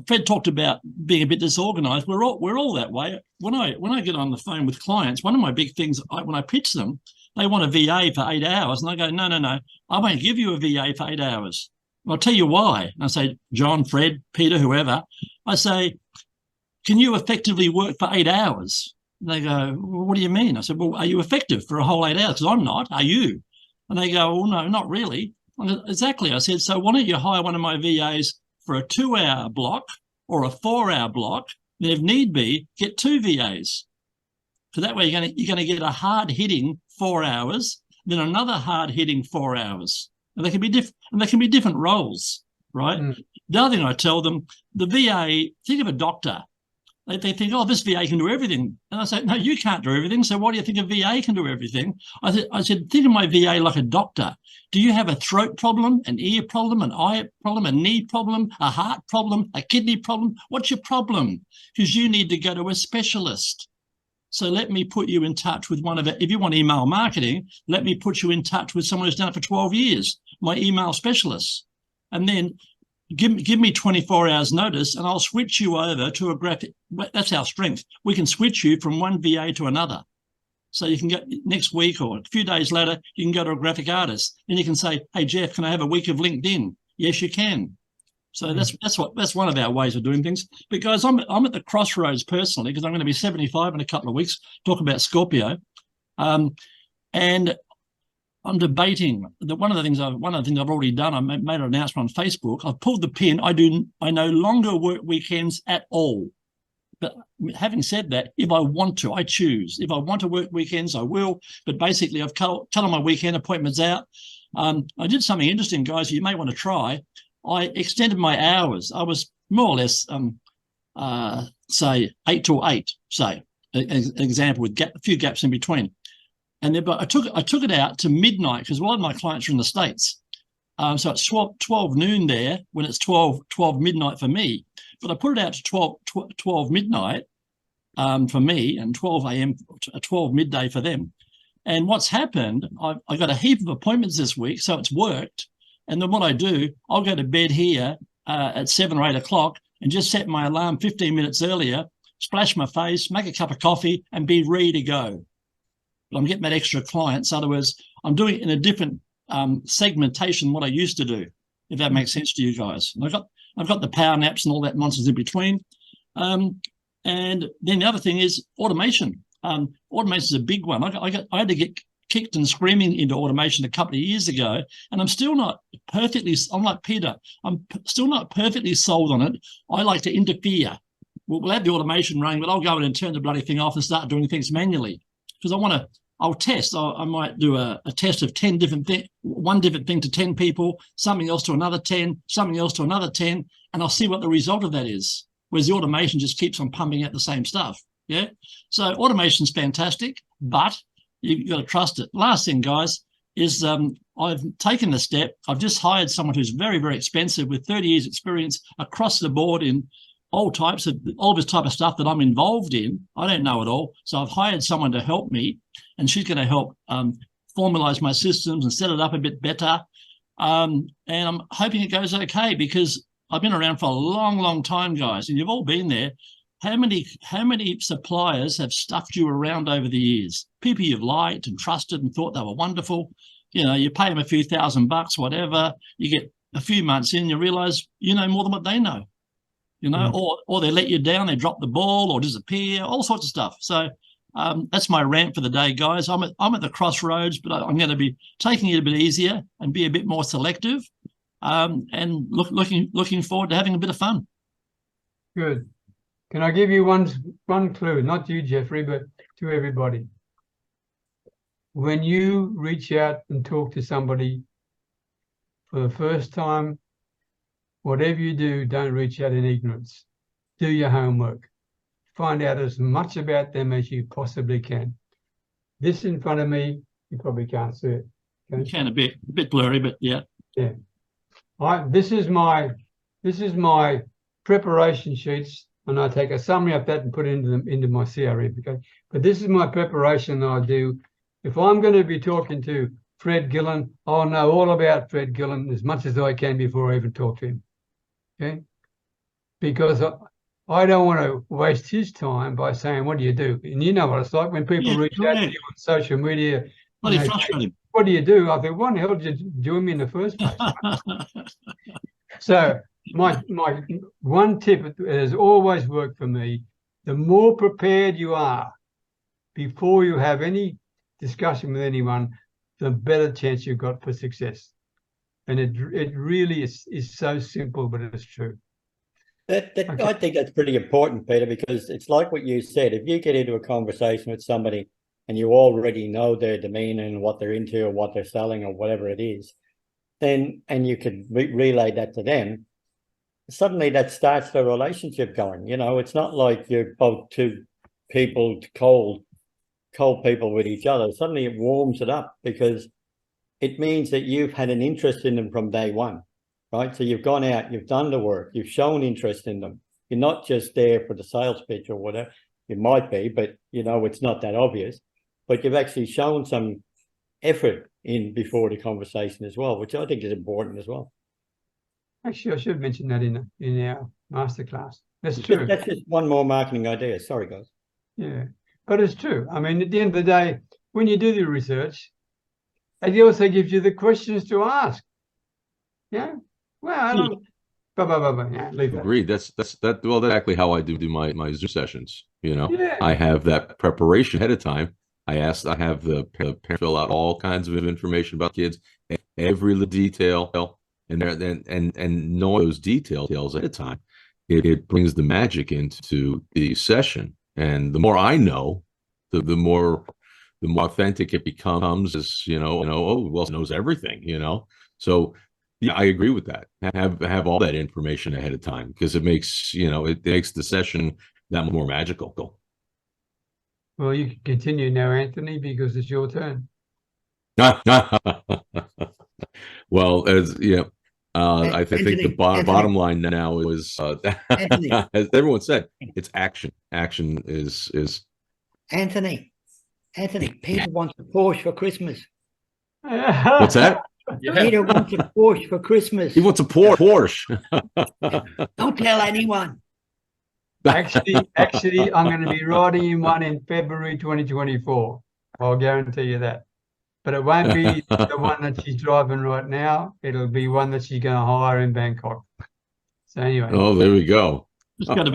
Fred talked about being a bit disorganized. We're all that way. When I get on the phone with clients, one of my big things when I pitch them, they want a VA for 8 hours, and I go, no, I won't give you a VA for 8 hours. I'll tell you why. And I say, John, Fred, Peter, whoever. I say, can you effectively work for 8 hours? And they go, well, what do you mean? I said, well, are you effective for a whole 8 hours? Because I'm not. Are you? And they go, well, no, not really. Exactly. I said, so why don't you hire one of my VAs for a 2-hour block or a 4-hour block? And if need be, get 2 VAs. So that way you're going to get a hard-hitting 4 hours, then another hard-hitting 4 hours. And they can be different roles, right? The other thing I tell them, the VA, think of a doctor. They think, oh, this VA can do everything. And I say, no, you can't do everything. So why do you think a VA can do everything? I said, think of my VA like a doctor. Do you have a throat problem, an ear problem, an eye problem, a knee problem, a heart problem, a kidney problem? What's your problem? Because you need to go to a specialist. So let me put you in touch with one of it. If you want email marketing, let me put you in touch with someone who's done it for 12 years, my email specialist. And then give me 24 hours notice and I'll switch you over to a graphic. That's our strength. We can switch you from one VA to another. So you can get next week or a few days later, you can go to a graphic artist and you can say, hey, Jeff, can I have a week of LinkedIn? Yes, you can. So that's one of our ways of doing things. Because I'm at the crossroads personally, because I'm going to be 75 in a couple of weeks, talk about Scorpio. And I'm debating that one of the things I've already done, I made an announcement on Facebook. I've pulled the pin. I no longer work weekends at all. But having said that, if I want to, I choose. If I want to work weekends, I will. But basically, I've cut all my weekend appointments out. I did something interesting, guys, you may want to try. I extended my hours. I was more or less, say, 8 till 8, say, an example with a few gaps in between. And then, but I took it out to midnight because a lot of my clients are in the States. So it's 12 noon there when it's 12 midnight for me. But I put it out to 12 midnight for me and 12 a.m. to 12 midday for them. And what's happened, I got a heap of appointments this week, so it's worked. And then what I do, I'll go to bed here at 7 or 8 o'clock and just set my alarm 15 minutes earlier, splash my face, make a cup of coffee and be ready to go. But I'm getting that extra clients. In other words, I'm doing it in a different segmentation than what I used to do, if that makes sense to you guys. And I've got the power naps and all that nonsense in between. And then the other thing is automation. Automation is a big one. I had to get kicked and screaming into automation a couple of years ago, and I'm still not perfectly, I'm like Peter, I'm still not perfectly sold on it. I like to interfere. we'll have the automation running, but I'll go in and turn the bloody thing off and start doing things manually because I'll test. I might do a test of 10 different things, one different thing to 10 people, something else to another 10, something else to another 10, and I'll see what the result of that is. Whereas the automation just keeps on pumping out the same stuff. Yeah. So automation's fantastic, but you've got to trust it. Last thing, guys, is I've taken the step. I've just hired someone who's very, very expensive with 30 years experience across the board in all this type of stuff that I'm involved in. I don't know it all. So I've hired someone to help me, and she's going to help formalize my systems and set it up a bit better. And I'm hoping it goes okay because I've been around for a long, long time, guys, and you've all been there. How many suppliers have stuffed you around over the years? People you've liked and trusted and thought they were wonderful. You know, you pay them a few $1,000, whatever. You get a few months in, you realize you know more than what they know. You know, or they let you down, they drop the ball or disappear, all sorts of stuff. So that's my rant for the day, guys. I'm at the crossroads, but I'm going to be taking it a bit easier and be a bit more selective, and looking forward to having a bit of fun. Good. Can I give you one clue? Not you, Jeffrey, but to everybody. When you reach out and talk to somebody for the first time, whatever you do, don't reach out in ignorance. Do your homework. Find out as much about them as you possibly can. This in front of me, you probably can't see it. You can a bit blurry, but yeah. Yeah. This is my preparation sheets, and I take a summary of that and put it into my CRM. Okay, but this is my preparation that I do. If I'm going to be talking to Fred Gillen, I'll know all about Fred Gillen as much as I can before I even talk to him. Okay, because I don't want to waste his time by saying, "What do you do?" And you know what it's like when people reach out to you on social media. Frustrating. What do you do? I think, what the hell did you join me in the first place? So my one tip that has always worked for me: the more prepared you are before you have any discussion with anyone, the better chance you've got for success. And it really is so simple, but it's true. Okay. I think that's pretty important, Peter, because it's like what you said. If you get into a conversation with somebody and you already know their demeanor and what they're into or what they're selling or whatever it is, then and you can relay that to them, suddenly that starts the relationship going. You know, it's not like you're both two people, cold people with each other. Suddenly it warms it up because it means that you've had an interest in them from day one, right? So you've gone out, you've done the work, you've shown interest in them. You're not just there for the sales pitch or whatever. You might be, but you know, it's not that obvious. But you've actually shown some effort in before the conversation as well, which I think is important as well. Actually, I should mention that in our masterclass. That's true. That's just one more marketing idea. Sorry, guys. Yeah, but it's true. I mean, at the end of the day, when you do the research, it also gives you the questions to ask. Yeah. Well, I don't. Yeah, leave that. Agreed. That's exactly how I do my Zoom sessions. You know, Yeah. I have that preparation ahead of time. I have the parent fill out all kinds of information about kids, every little detail, and knowing those details ahead of time, it brings the magic into the session. And the more I know, the more authentic it becomes. As oh, well, it knows everything. So yeah, I agree with that. Have all that information ahead of time because it makes the session that much more magical. Well, you can continue now, Anthony, because it's your turn. Well, I think the bottom line now is, as everyone said, it's action. Action is Anthony, Peter wants a Porsche for Christmas. What's that? Peter wants a Porsche for Christmas. He wants a Porsche. Don't tell anyone. Actually, I'm going to be riding in one in February 2024. I'll guarantee you that. But it won't be the one that she's driving right now. It'll be one that she's going to hire in Bangkok. So anyway. Oh, there we go. Just go to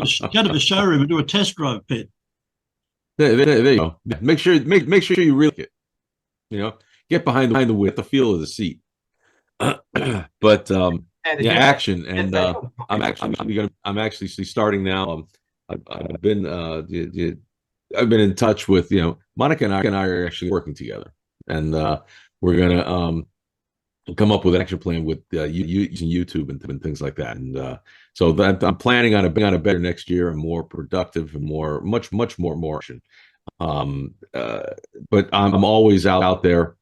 the showroom and do a test drive, Pete. There you go. Make sure you really get behind the wheel, get the feel of the seat. But action, and I'm actually starting now. I've been I've been in touch with, Monica and I are actually working together, and we're gonna come up with an action plan with using YouTube and things like that. And so that I'm planning on being on a better next year and more productive and much more action. But I'm always out there,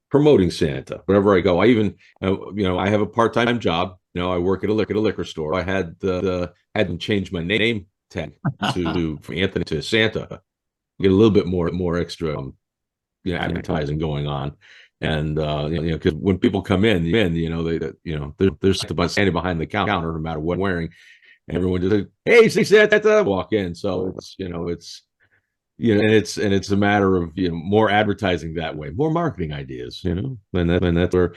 promoting Santa wherever I go. I even, I have a part-time job. I work at a liquor store. I had to change my name tag from Anthony to Santa. Get a little bit more extra, advertising going on. And because when people come in, there's Santa behind the counter, no matter what I'm wearing. Everyone just says, "Hey, see Santa," walk in. So it's a matter of more advertising that way, more marketing ideas, and that's where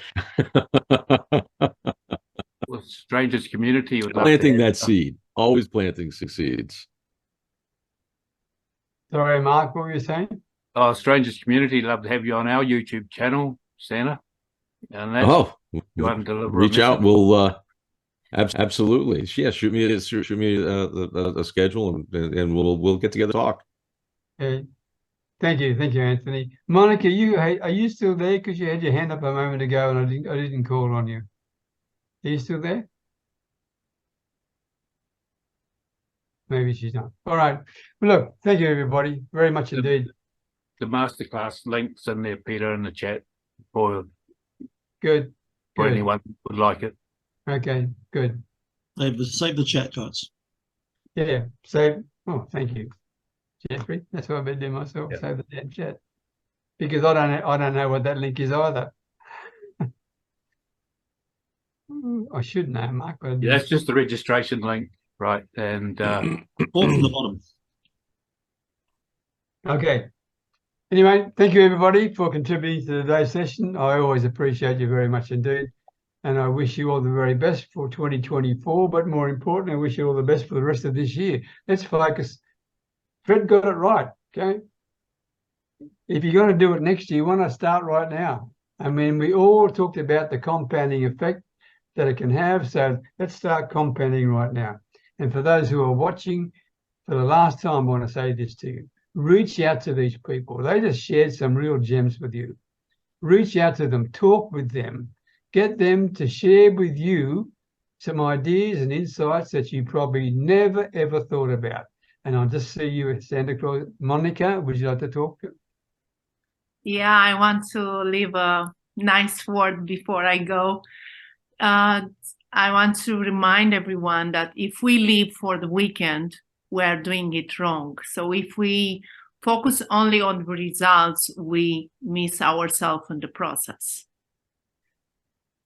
Well, Strangers Community would love planting to that seed, always planting seeds. Sorry, Mark, what were you saying? Oh, Strangers Community, love to have you on our YouTube channel, Santa. And that's you want to deliver reach a out. message. We'll absolutely, yeah. Shoot me a schedule, and we'll get together and talk. Okay. Thank you, Anthony. Monica, are you still there? Because you had your hand up a moment ago, and I didn't call on you. Are you still there? Maybe she's not. All right. Well, look, thank you, everybody, very much indeed. The masterclass links in there, Peter, in the chat for Good. anyone who would like it. Okay, good. Save the chat, guys. Yeah. Oh, thank you, Jeffrey. That's what I've been doing myself. Yeah. Save the damn chat, because I don't know what that link is either. I should know, Mark. But Yeah, that's just the registration link, right? And Fourth from the bottom. Okay. Anyway, thank you, everybody, for contributing to today's session. I always appreciate you very much indeed. And I wish you all the very best for 2024, but more important, I wish you all the best for the rest of this year. Let's focus. Fred got it right, okay? If you're going to do it next year, you want to start right now. I mean, we all talked about the compounding effect that it can have, so let's start compounding right now. And for those who are watching, for the last time, I want to say this to you. Reach out to these people. They just shared some real gems with you. Reach out to them, talk with them, get them to share with you some ideas and insights that you probably never, ever thought about. And I'll just see you at Santa Claus. Monica, would you like to talk? Yeah, I want to leave a nice word before I go. I want to remind everyone that if we live for the weekend, we're doing it wrong. So if we focus only on the results, we miss ourselves in the process.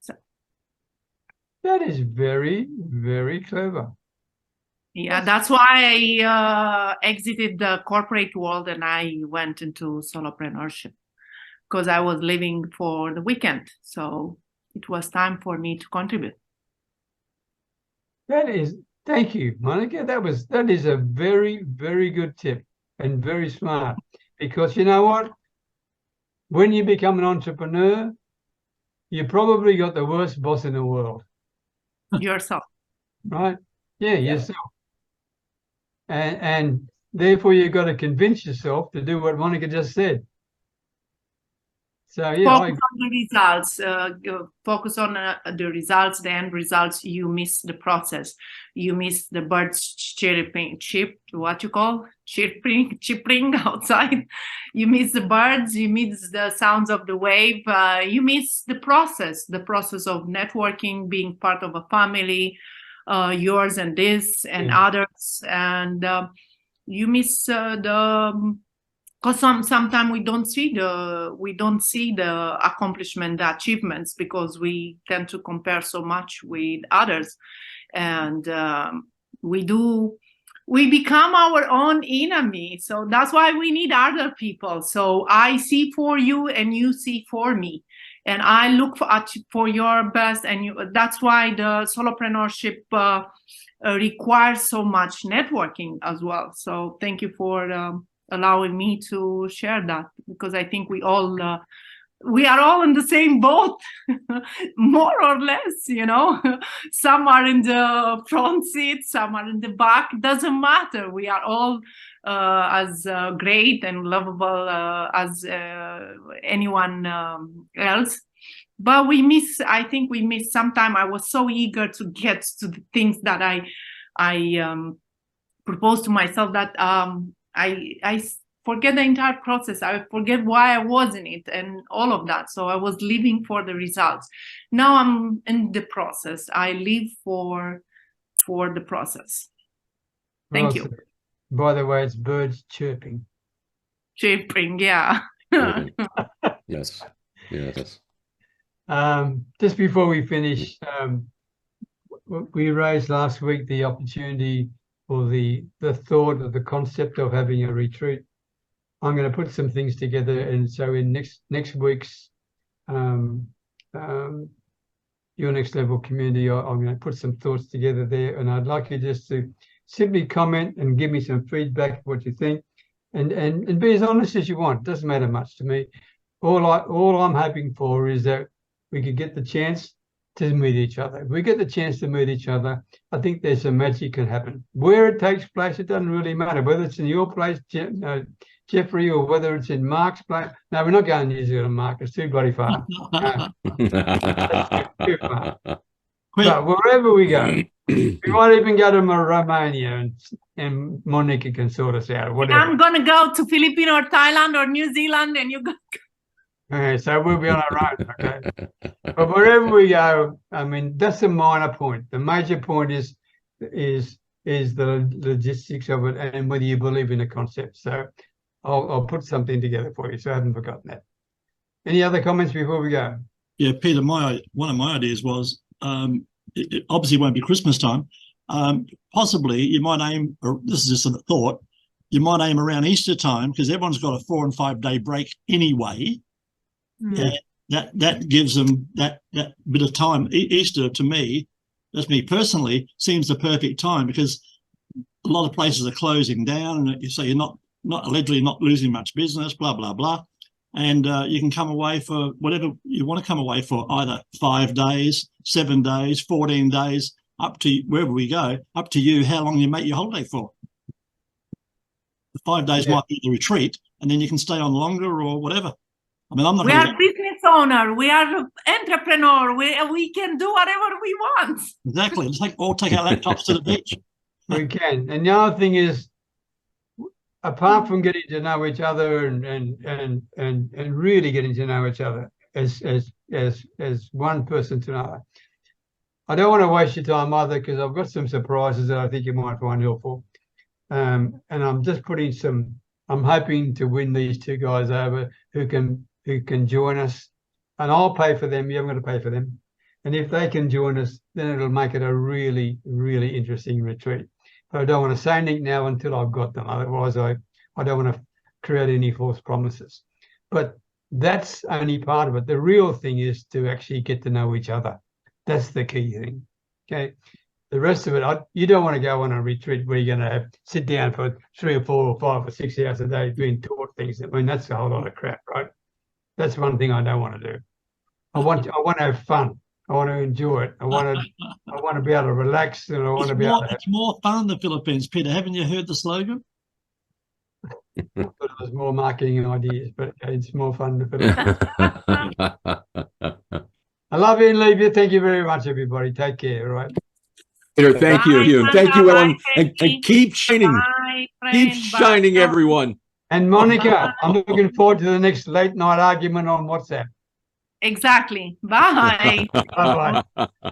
So that is very, very clever. Yeah, that's why I exited the corporate world and I went into solopreneurship, because I was living for the weekend. So it was time for me to contribute. Thank you, Monica. That is a very, very good tip and very smart, because you know what? When you become an entrepreneur, you probably got the worst boss in the world. Yourself. Right? Yeah, yourself. And therefore you've got to convince yourself to do what Monica just said. So yeah, focus on the results. Focus on the results, the end results. You miss the process. You miss the birds chirping outside. You miss the birds. You miss the sounds of the wave. You miss the process of networking, being part of a family, yours and this and others, and you miss because sometimes we don't see the accomplishment, the achievements, because we tend to compare so much with others, and we become our own enemy. So that's why we need other people. So I see for you and you see for me, and I look for your best, and that's why the solopreneurship requires so much networking as well. So thank you for allowing me to share that, because I think we all we are all in the same boat, more or less, you know. Some are in the front seat, some are in the back. Doesn't matter. We are all as great and lovable as anyone else. But I think we miss sometime. I was so eager to get to the things that I proposed to myself that I forget the entire process. I forget why I was in it and all of that. So I was living for the results. Now I'm in the process. I live for the process. Thank you. By the way, it's birds chirping. Chirping, yeah. Yes. Yes. Just before we finish, we raised last week the opportunity or the thought of the concept of having a retreat. I'm going to put some things together, and so in next week's Your Next Level community, I'm going to put some thoughts together there, and I'd like you just to simply comment and give me some feedback what you think, and be as honest as you want. It doesn't matter much to me. All I'm hoping for is that we could get the chance to meet each other. If we get the chance to meet each other, I think there's some magic can happen. Where it takes place, it doesn't really matter. Whether it's in your place, Jeffrey, or whether it's in Mark's place. No, we're not going to New Zealand, Mark. It's too bloody far. Too far. But wherever we go, we might even go to Romania, and Monica can sort us out. Whatever. I'm going to go to Philippines or Thailand or New Zealand, and you go. So we'll be on our own, okay? But wherever we go, I mean, that's a minor point. The major point is the logistics of it and whether you believe in the concept. So I'll put something together for you, so I haven't forgotten that. Any other comments before we go? Yeah, Peter, one of my ideas was, it obviously won't be Christmas time. Possibly you might aim, or this is just a thought, you might aim around Easter time, because everyone's got a 4 and 5 day break anyway. Yeah, that gives them that bit of time. Easter, to me, that's me personally, seems the perfect time, because a lot of places are closing down, and so you're not allegedly not losing much business, blah blah blah, and you can come away for whatever you want to come away for, either 5 days, 7 days, 14 days, up to wherever we go, up to you how long you make your holiday for. The 5 days might be the retreat, and then you can stay on longer or whatever. I mean, I'm not. We are business owner. We are entrepreneur. We can do whatever we want. Exactly. Let's all take our laptops to the beach. We can. And the other thing is, apart from getting to know each other and really getting to know each other as one person to another, I don't want to waste your time either, because I've got some surprises that I think you might find helpful. And I'm just putting I'm hoping to win these 2 guys over who can join us, and I'll pay for them. You haven't got to pay for them. And if they can join us, then it'll make it a really, really interesting retreat. But I don't want to say anything now until I've got them. Otherwise, I don't want to create any false promises. But that's only part of it. The real thing is to actually get to know each other. That's the key thing. Okay. The rest of it, you don't want to go on a retreat where you're going to sit down for 3 or 4 or 5 or 6 hours a day being taught things. I mean, that's a whole lot of crap, right? That's one thing I don't want to do. I want to have fun. I want to enjoy it. I want to be able to relax, and I want to be able to. It's more fun in the Philippines, Peter. Haven't you heard the slogan? I thought it was more marketing ideas, but it's more fun in the Philippines. I love you and leave you. Thank you very much, everybody. Take care. All right. Peter, thank you. Thank you, Ellen. And keep shining. Bye, Keep shining, everyone. And Monica, I'm looking forward to the next late night argument on WhatsApp. Exactly. Bye. Bye-bye.